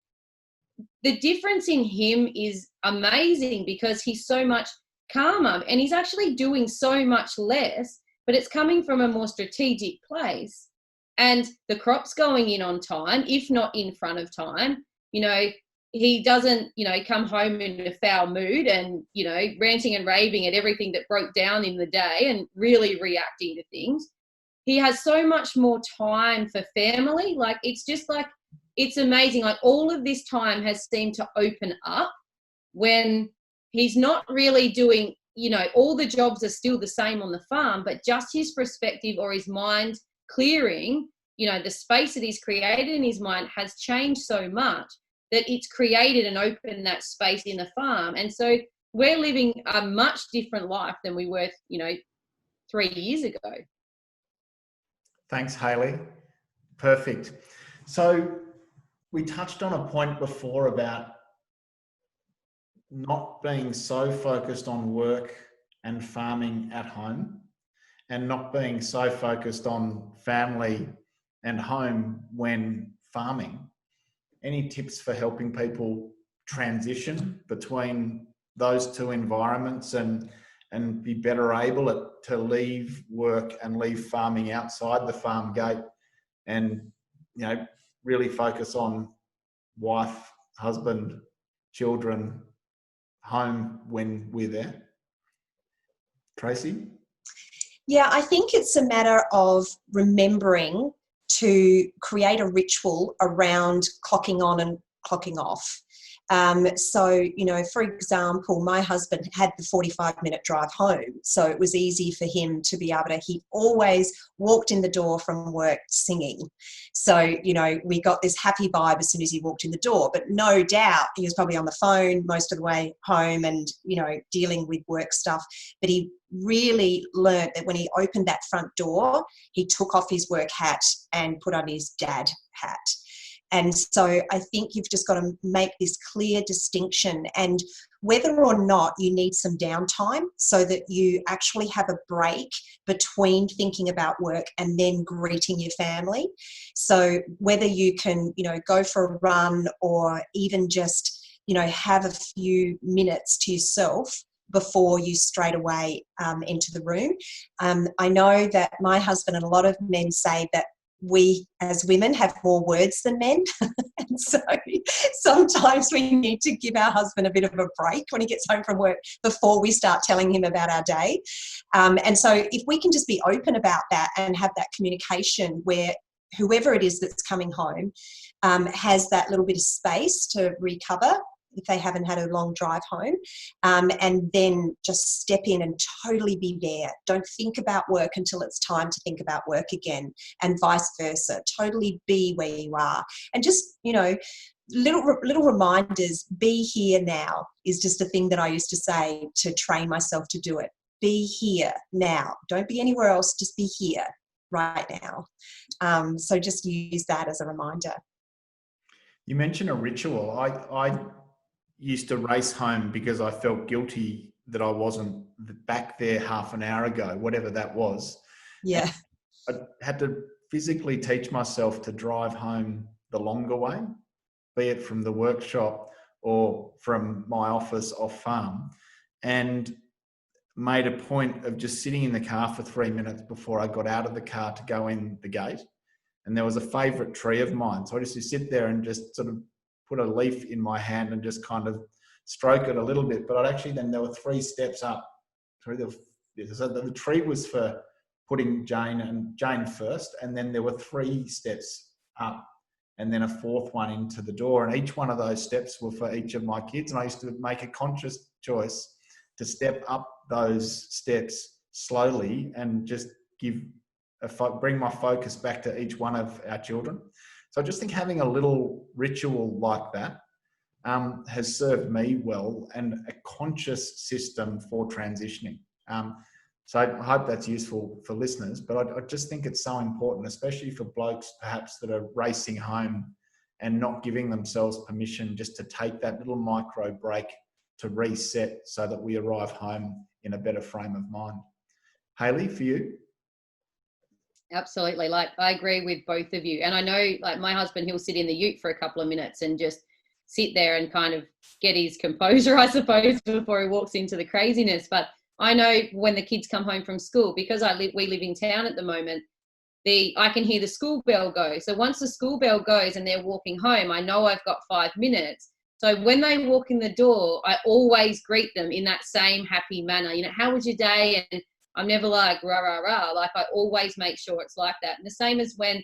the difference in him is amazing because he's so much calmer and he's actually doing so much less, but it's coming from a more strategic place. And the crop's going in on time, if not in front of time. He doesn't, come home in a foul mood and, ranting and raving at everything that broke down in the day and really reacting to things. He has so much more time for family. Like, it's just like, it's amazing. Like, all of this time has seemed to open up when he's not really doing, all the jobs are still the same on the farm, but just his perspective or his mind clearing, the space that he's created in his mind has changed so much that it's created and opened that space in the farm. And so we're living a much different life than we were, 3 years ago. Thanks, Hayley. Perfect. So we touched on a point before about not being so focused on work and farming at home and not being so focused on family and home when farming. Any tips for helping people transition between those two environments and be better able to leave work and leave farming outside the farm gate and, really focus on wife, husband, children, home when we're there? Tracy? Yeah, I think it's a matter of remembering to create a ritual around clocking on and clocking off. So, you know, for example, my husband had the 45-minute drive home, so it was easy for him to be able to, he always walked in the door from work singing. So, you know, we got this happy vibe as soon as he walked in the door, but no doubt he was probably on the phone most of the way home and, you know, dealing with work stuff. But he really learned that when he opened that front door, he took off his work hat and put on his dad hat. And so I think you've just got to make this clear distinction, and whether or not you need some downtime so that you actually have a break between thinking about work and then greeting your family. So whether you can, you know, go for a run or even just, you know, have a few minutes to yourself before you straight away enter the room. I know that my husband and a lot of men say that we as women have more words than men. And so sometimes we need to give our husband a bit of a break when he gets home from work before we start telling him about our day. And so if we can just be open about that and have that communication where whoever it is that's coming home has that little bit of space to recover if they haven't had a long drive home, and then just step in and totally be there. Don't think about work until it's time to think about work again, and vice versa. Totally be where you are. And just, you know, little reminders, be here now is just a thing that I used to say to train myself to do it. Be here now. Don't be anywhere else, just be here right now. So just use that as a reminder. You mentioned a ritual. I used to race home because I felt guilty that I wasn't back there half an hour ago, whatever that was. Yeah. And I had to physically teach myself to drive home the longer way, be it from the workshop or from my office off farm, and made a point of just sitting in the car for 3 minutes before I got out of the car to go in the gate. And there was a favourite tree of mine. So I used to sit there and just sort of put a leaf in my hand and just kind of stroke it a little bit. But there were 3 steps up. So the tree was for putting Jane first, and then there were 3 steps up, and then a 4th one into the door. And each one of those steps were for each of my kids. And I used to make a conscious choice to step up those steps slowly and just bring my focus back to each one of our children. So I just think having a little ritual like that has served me well, and a conscious system for transitioning. So I hope that's useful for listeners, but I just think it's so important, especially for blokes perhaps that are racing home and not giving themselves permission just to take that little micro break to reset so that we arrive home in a better frame of mind. Hayley, for you? Absolutely. Like, I agree with both of you. And I know, like, my husband, he'll sit in the ute for a couple of minutes and just sit there and kind of get his composure, I suppose, before he walks into the craziness. But I know when the kids come home from school, because we live in town at the moment, I can hear the school bell go. So once the school bell goes and they're walking home, I know I've got 5 minutes. So when they walk in the door, I always greet them in that same happy manner. You know, how was your day? And I'm never like, rah, rah, rah. Like, I always make sure it's like that. And the same as when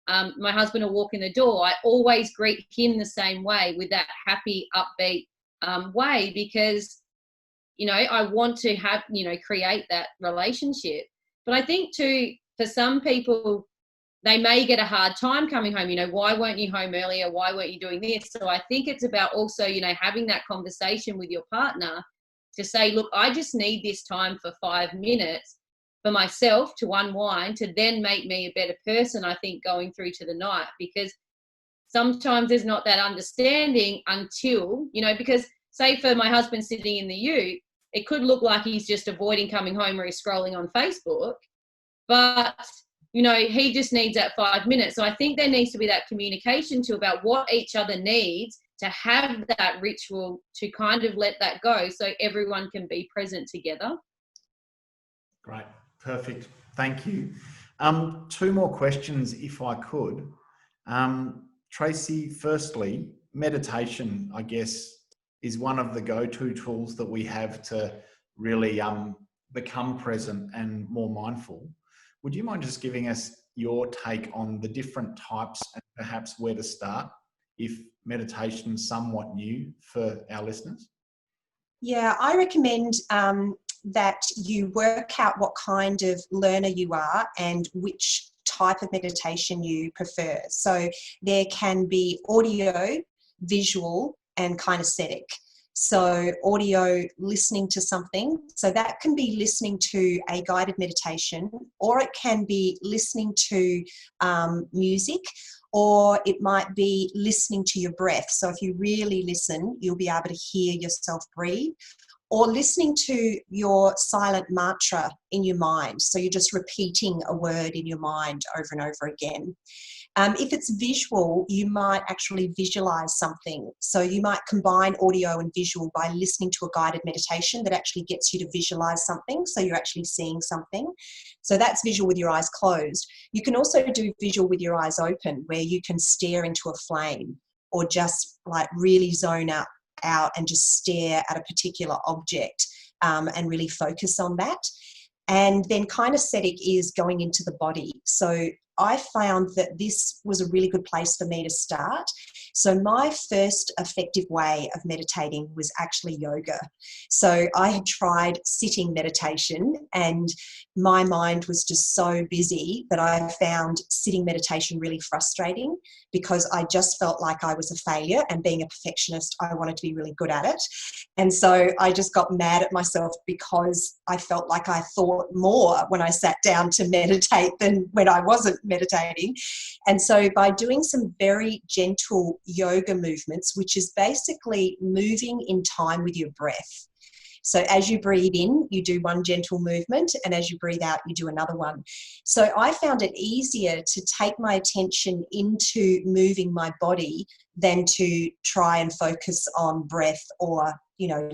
my husband will walk in the door, I always greet him the same way, with that happy, upbeat way, because, you know, I want to have, you know, create that relationship. But I think too, for some people, they may get a hard time coming home. You know, why weren't you home earlier? Why weren't you doing this? So I think it's about also, you know, having that conversation with your partner to say, look, I just need this time for 5 minutes for myself to unwind, to then make me a better person, I think, going through to the night. Because sometimes there's not that understanding until, you know, because say for my husband sitting in the ute, it could look like he's just avoiding coming home or he's scrolling on Facebook, but, you know, he just needs that 5 minutes. So I think there needs to be that communication too about what each other needs to have that ritual, to kind of let that go so everyone can be present together. Great. Perfect. Thank you. 2 more questions, if I could. Tracy, firstly, meditation, I guess, is one of the go-to tools that we have to really become present and more mindful. Would you mind just giving us your take on the different types and perhaps where to start if meditation's somewhat new for our listeners? Yeah, I recommend that you work out what kind of learner you are and which type of meditation you prefer. So there can be audio, visual, and kinesthetic. So audio, listening to something. So that can be listening to a guided meditation, or it can be listening to music, or it might be listening to your breath. So if you really listen, you'll be able to hear yourself breathe. Or listening to your silent mantra in your mind. So you're just repeating a word in your mind over and over again. If it's visual, you might actually visualize something. So you might combine audio and visual by listening to a guided meditation that actually gets you to visualize something. So you're actually seeing something. So that's visual with your eyes closed. You can also do visual with your eyes open, where you can stare into a flame or just like really zone out and just stare at a particular object and really focus on that. And then kinesthetic is going into the body. So I found that this was a really good place for me to start. So my first effective way of meditating was actually yoga. So I had tried sitting meditation and my mind was just so busy that I found sitting meditation really frustrating, because I just felt like I was a failure, and being a perfectionist, I wanted to be really good at it. And so I just got mad at myself because I felt like I thought more when I sat down to meditate than when I wasn't meditating. And so by doing some very gentle yoga movements, which is basically moving in time with your breath. So as you breathe in, you do one gentle movement, and as you breathe out, you do another one. So I found it easier to take my attention into moving my body than to try and focus on breath or,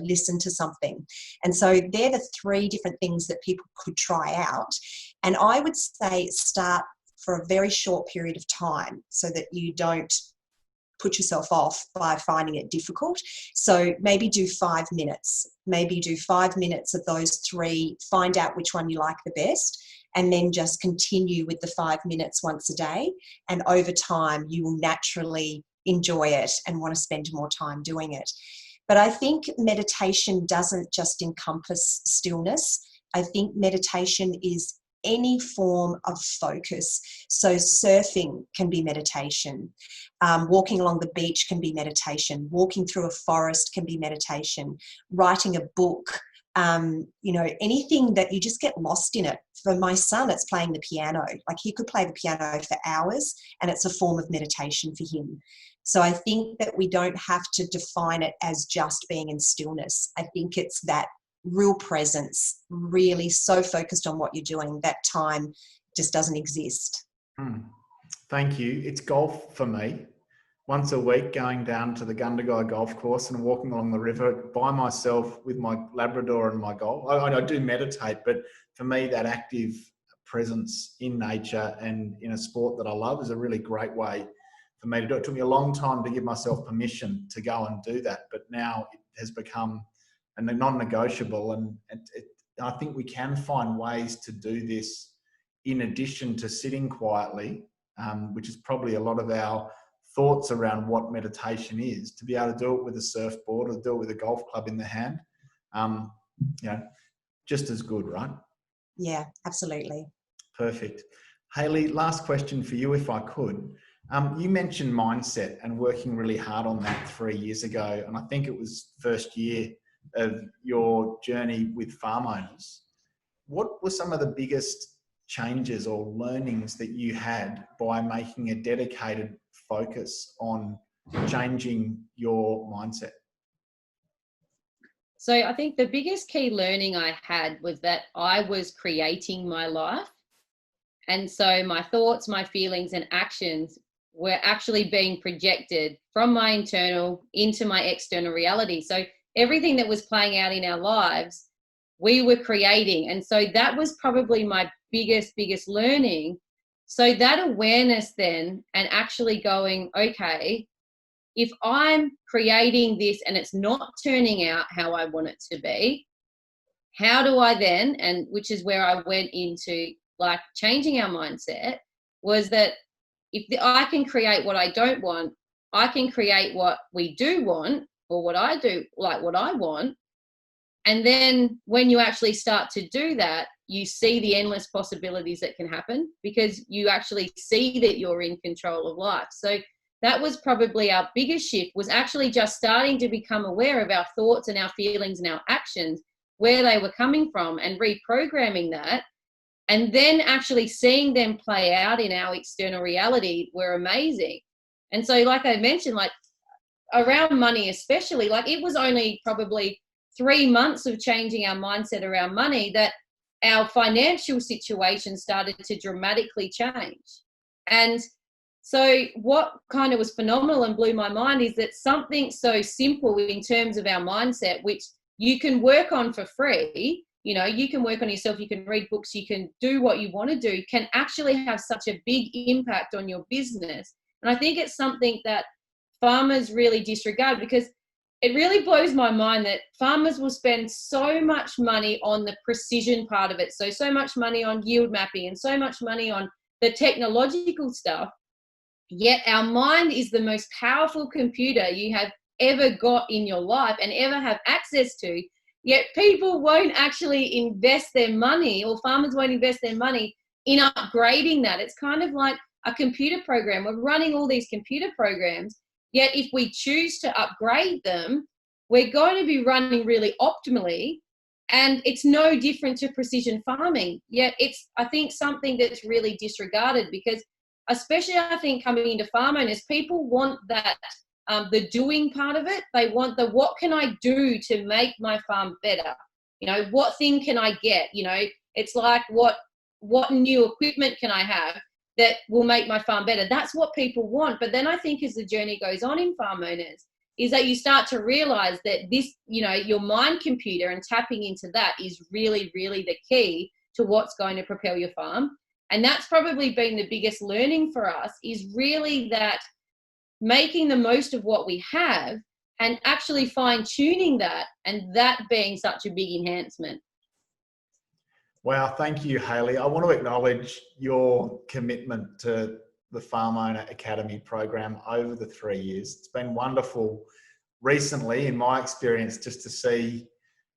listen to something. And so they're the three different things that people could try out. And I would say start for a very short period of time so that you don't put yourself off by finding it difficult. So maybe do 5 minutes. Maybe do 5 minutes of those three, find out which one you like the best, and then just continue with the 5 minutes once a day. And over time, you will naturally enjoy it and want to spend more time doing it. But I think meditation doesn't just encompass stillness. I think meditation is any form of focus. So surfing can be meditation. Walking along the beach can be meditation. Walking through a forest can be meditation. Writing a book, anything that you just get lost in it. For my son, it's playing the piano. Like, he could play the piano for hours, and it's a form of meditation for him. So I think that we don't have to define it as just being in stillness. I think it's that real presence, really so focused on what you're doing, that time just doesn't exist. Thank you. It's golf for me. Once a week, going down to the Gundagai golf course and walking along the river by myself with my Labrador and my golf. I do meditate, but for me, that active presence in nature and in a sport that I love is a really great way for me to do it. It took me a long time to give myself permission to go and do that, but now it has become a non-negotiable, and I think we can find ways to do this in addition to sitting quietly, which is probably a lot of our thoughts around what meditation is. To be able to do it with a surfboard or do it with a golf club in the hand, just as good, right? Yeah, absolutely. Perfect. Hayley, last question for you, if I could. You mentioned mindset and working really hard on that 3 years ago, and I think it was first year of your journey with farm owners. What were some of the biggest changes or learnings that you had by making a dedicated focus on changing your mindset? So I think the biggest key learning I had was that I was creating my life. And so my thoughts, my feelings and actions were actually being projected from my internal into my external reality. So everything that was playing out in our lives, we were creating. And so that was probably my biggest learning. So that awareness then, and actually going, okay, if I'm creating this and it's not turning out how I want it to be, how do I then, and which is where I went into like changing our mindset, was that if I can create what I don't want, I can create what we do want, or what I do, like what I want. And then when you actually start to do that, you see the endless possibilities that can happen, because you actually see that you're in control of life. So that was probably our biggest shift, was actually just starting to become aware of our thoughts and our feelings and our actions, where they were coming from, and reprogramming that. And then actually seeing them play out in our external reality were amazing. And so, like I mentioned, like around money especially, like it was only probably 3 months of changing our mindset around money that our financial situation started to dramatically change. And so what kind of was phenomenal and blew my mind is that something so simple in terms of our mindset, which you can work on for free, you know, you can work on yourself, you can read books, you can do what you want to do, can actually have such a big impact on your business. And I think it's something that farmers really disregard, because it really blows my mind that farmers will spend so much money on the precision part of it. So much money on yield mapping and so much money on the technological stuff. Yet our mind is the most powerful computer you have ever got in your life and ever have access to. Yet people won't actually invest their money, or farmers won't invest their money in upgrading that. It's kind of like a computer program. We're running all these computer programs, yet if we choose to upgrade them, we're going to be running really optimally. And it's no different to precision farming. Yet it's, I think, something that's really disregarded, because especially I think coming into farm owners, people want that, the doing part of it. They want the, what can I do to make my farm better? You know, what thing can I get? You know, it's like what new equipment can I have that will make my farm better? That's what people want. But then I think as the journey goes on in farm owners, is that you start to realize that this, you know, your mind computer and tapping into that is really, really the key to what's going to propel your farm. And that's probably been the biggest learning for us, is really that making the most of what we have and actually fine tuning that, and that being such a big enhancement. Wow, thank you, Hayley. I want to acknowledge your commitment to the Farm Owner Academy program over the 3 years. It's been wonderful recently, in my experience, just to see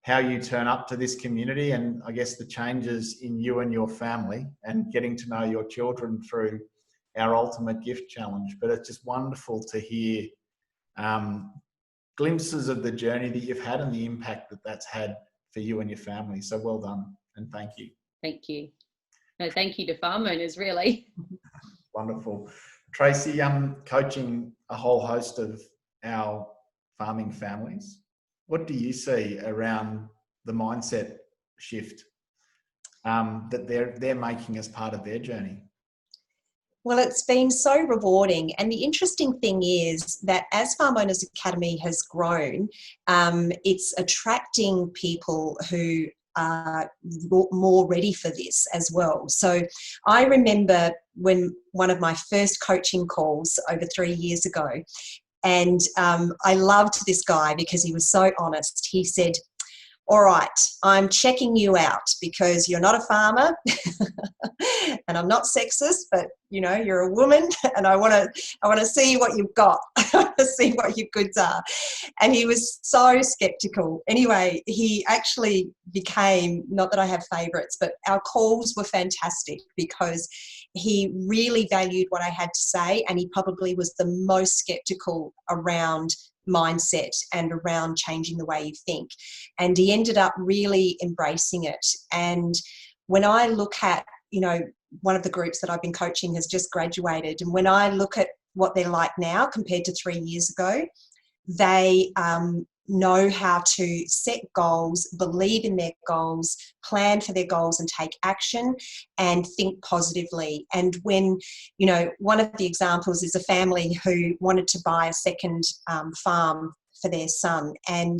how you turn up to this community, and I guess the changes in you and your family, and getting to know your children through our Ultimate Gift Challenge. But it's just wonderful to hear glimpses of the journey that you've had and the impact that that's had for you and your family. So well done, and thank you. Thank you. No, thank you to farm owners, really. Wonderful. Tracy, coaching a whole host of our farming families. What do you see around the mindset shift that they're making as part of their journey? Well, it's been so rewarding. And the interesting thing is that as Farm Owners Academy has grown, it's attracting people who are more ready for this as well. So I remember when one of my first coaching calls over 3 years ago, and I loved this guy because he was so honest. He said, "All right, I'm checking you out because you're not a farmer and I'm not sexist, but you know, you're a woman, and I want to see what you've got. I want to see what your goods are." And he was so skeptical. Anyway, he actually became, not that I have favorites, but our calls were fantastic because he really valued what I had to say, and he probably was the most skeptical around mindset and around changing the way you think. And he ended up really embracing it. And when I look at, you know, one of the groups that I've been coaching has just graduated, and when I look at what they're like now compared to 3 years ago, they know how to set goals, believe in their goals, plan for their goals and take action, and think positively. And when, you know, one of the examples is a family who wanted to buy a second farm for their son, and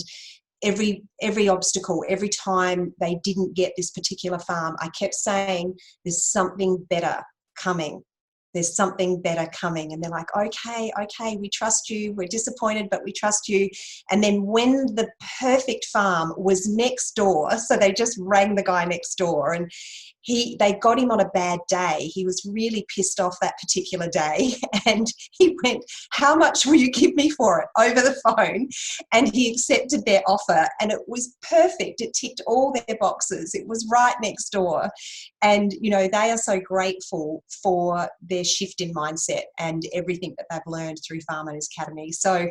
every obstacle, every time they didn't get this particular farm, I kept saying, "There's something better coming. There's something better coming." And they're like, okay, we trust you. We're disappointed, but we trust you. And then when the perfect farm was next door, so they just rang the guy next door, and they got him on a bad day. He was really pissed off that particular day, and he went, "How much will you give me for it?" over the phone. And he accepted their offer, and it was perfect. It ticked all their boxes. It was right next door. And, you know, they are so grateful for their shift in mindset and everything that they've learned through Farm Owners Academy. So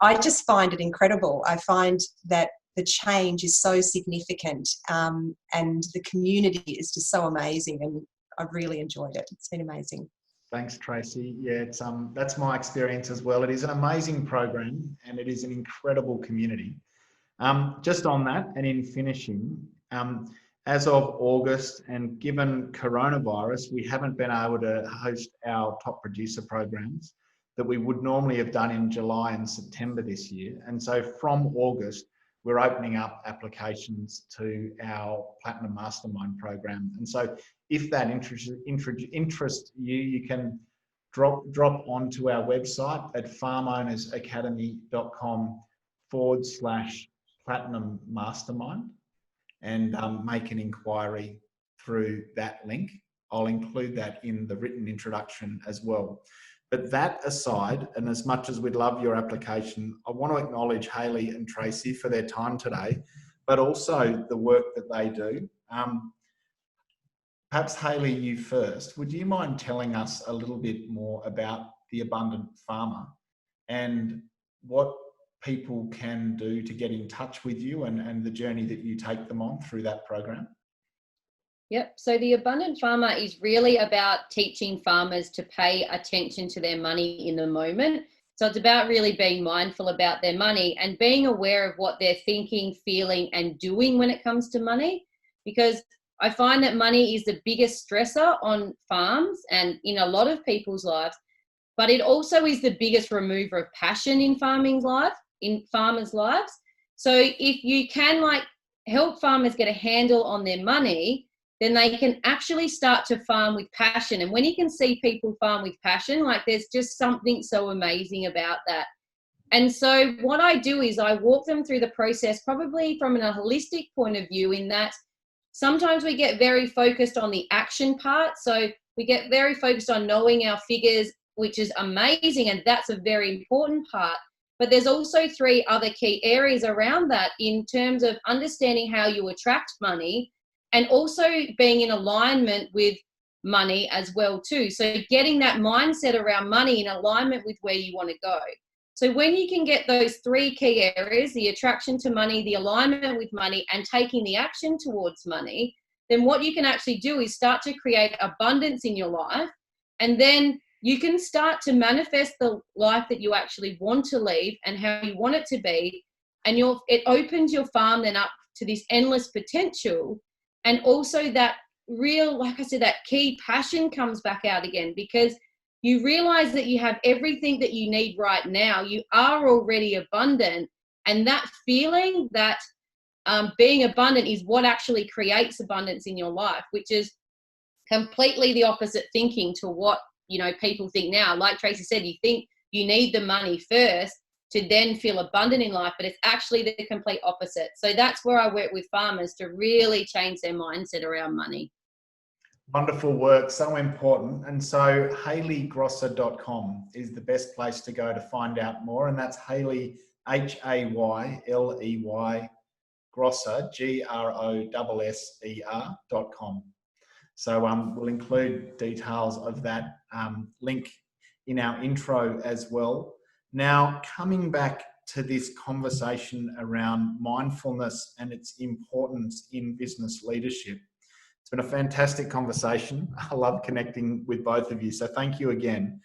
I just find it incredible. I find that the change is so significant, and the community is just so amazing, and I've really enjoyed it. It's been amazing. Thanks, Tracy. Yeah, it's that's my experience as well. It is an amazing program, and it is an incredible community. Just on that, and in finishing, as of August, and given coronavirus, we haven't been able to host our top producer programs that we would normally have done in July and September this year. And so from August, we're opening up applications to our Platinum Mastermind program. And so if that interests you, you can drop onto our website at farmownersacademy.com/Platinum Mastermind and make an inquiry through that link. I'll include that in the written introduction as well. But that aside, and as much as we'd love your application, I want to acknowledge Hayley and Tracy for their time today, but also the work that they do. Perhaps Hayley, you first. Would you mind telling us a little bit more about the Abundant Farmer and what people can do to get in touch with you and the journey that you take them on through that program? Yep. So the Abundant Farmer is really about teaching farmers to pay attention to their money in the moment. So it's about really being mindful about their money and being aware of what they're thinking, feeling, and doing when it comes to money. Because I find that money is the biggest stressor on farms and in a lot of people's lives, but it also is the biggest remover of passion in farmers' lives. So if you can help farmers get a handle on their money, then they can actually start to farm with passion. And when you can see people farm with passion, there's just something so amazing about that. And so what I do is I walk them through the process, probably from a holistic point of view, in that sometimes we get very focused on the action part. So we get very focused on knowing our figures, which is amazing. And that's a very important part. But there's also 3 other key areas around that in terms of understanding how you attract money, and also being in alignment with money as well too. So getting that mindset around money in alignment with where you want to go. So when you can get those 3 key areas, the attraction to money, the alignment with money, and taking the action towards money, then what you can actually do is start to create abundance in your life. And then you can start to manifest the life that you actually want to lead and how you want it to be. And it opens your farm then up to this endless potential. And also that real, like I said, that key passion comes back out again, because you realize that you have everything that you need right now. You are already abundant. And that feeling that being abundant is what actually creates abundance in your life, which is completely the opposite thinking to what, people think now. Like Tracy said, you think you need the money first to then feel abundant in life, but it's actually the complete opposite. So that's where I work with farmers to really change their mindset around money. Wonderful work, so important. And so HayleyGrosser.com is the best place to go to find out more. And that's Hayley, Hayley Grosser, GROSSER.com. So we'll include details of that link in our intro as well. Now, coming back to this conversation around mindfulness and its importance in business leadership. It's been a fantastic conversation. I love connecting with both of you. So thank you again.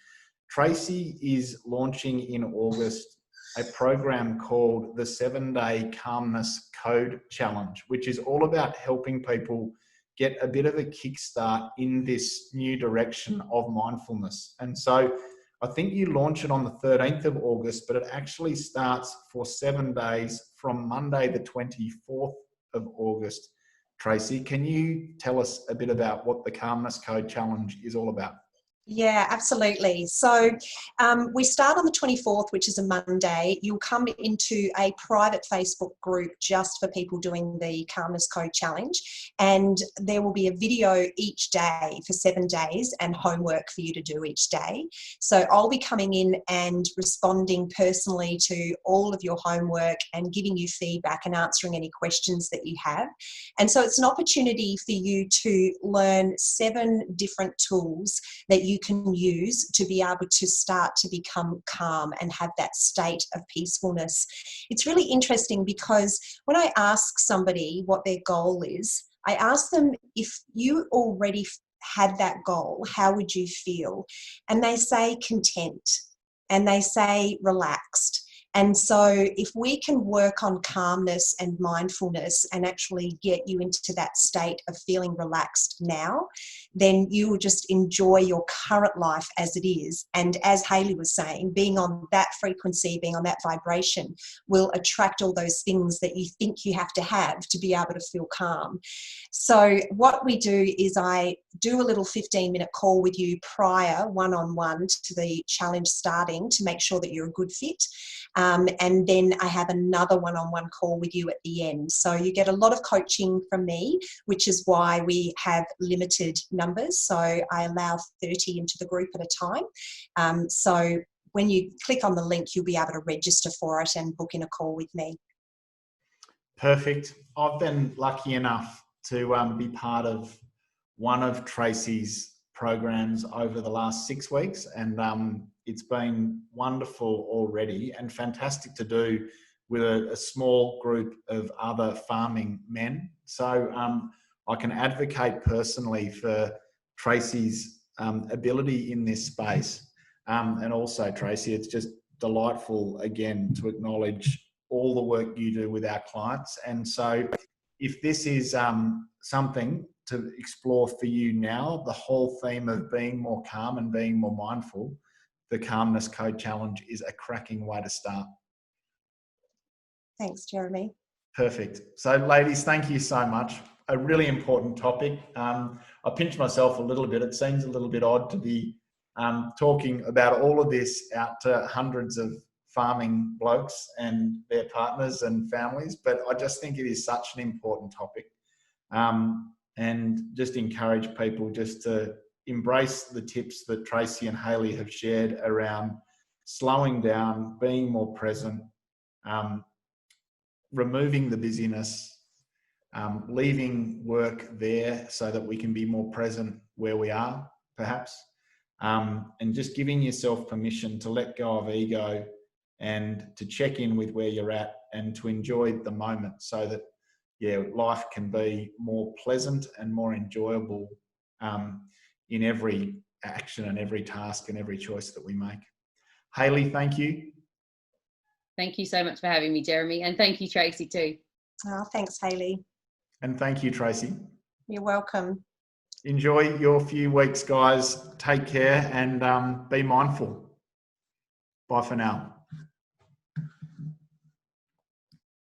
Tracy is launching in August a program called the 7-Day Calmness Code Challenge, which is all about helping people get a bit of a kickstart in this new direction of mindfulness. And so I think you launch it on the 13th of August, but it actually starts for 7 days from Monday, the 24th of August. Tracy, can you tell us a bit about what the Calmness Code Challenge is all about? Yeah, absolutely. So we start on the 24th, which is a Monday. You'll come into a private Facebook group just for people doing the Calmness Code Challenge. And there will be a video each day for 7 days and homework for you to do each day. So I'll be coming in and responding personally to all of your homework and giving you feedback and answering any questions that you have. And so it's an opportunity for you to learn 7 different tools that you can use to be able to start to become calm and have that state of peacefulness. It's really interesting because when I ask somebody what their goal is, I ask them, if you already had that goal, how would you feel? And they say content, and they say relaxed. And so if we can work on calmness and mindfulness and actually get you into that state of feeling relaxed now, then you will just enjoy your current life as it is. And as Hayley was saying, being on that frequency, being on that vibration will attract all those things that you think you have to be able to feel calm. So what we do is I do a little 15-minute call with you prior, one-on-one, to the challenge starting to make sure that you're a good fit. And then I have another one-on-one call with you at the end. So you get a lot of coaching from me, which is why we have limited numbers. So I allow 30 into the group at a time. So when you click on the link, you'll be able to register for it and book in a call with me. Perfect. I've been lucky enough to be part of one of Tracy's programs over the last 6 weeks, and it's been wonderful already and fantastic to do with a small group of other farming men. So I can advocate personally for Tracy's ability in this space. And also, Tracy, it's just delightful again to acknowledge all the work you do with our clients. And so if this is something to explore for you now, the whole theme of being more calm and being more mindful, the Calmness Code Challenge is a cracking way to start. Thanks, Jeremy. Perfect. So ladies, thank you so much. A really important topic. I pinch myself a little bit. It seems a little bit odd to be talking about all of this out to hundreds of farming blokes and their partners and families, but I just think it is such an important topic. And just encourage people just to embrace the tips that Tracy and Hayley have shared around slowing down, being more present, removing the busyness, leaving work there so that we can be more present where we are, perhaps, and just giving yourself permission to let go of ego and to check in with where you're at and to enjoy the moment so that, yeah, life can be more pleasant and more enjoyable in every action and every task and every choice that we make. Hayley, thank you. Thank you so much for having me, Jeremy. And thank you, Tracy, too. Oh, thanks, Hayley. And thank you, Tracy. You're welcome. Enjoy your few weeks, guys. Take care and be mindful. Bye for now.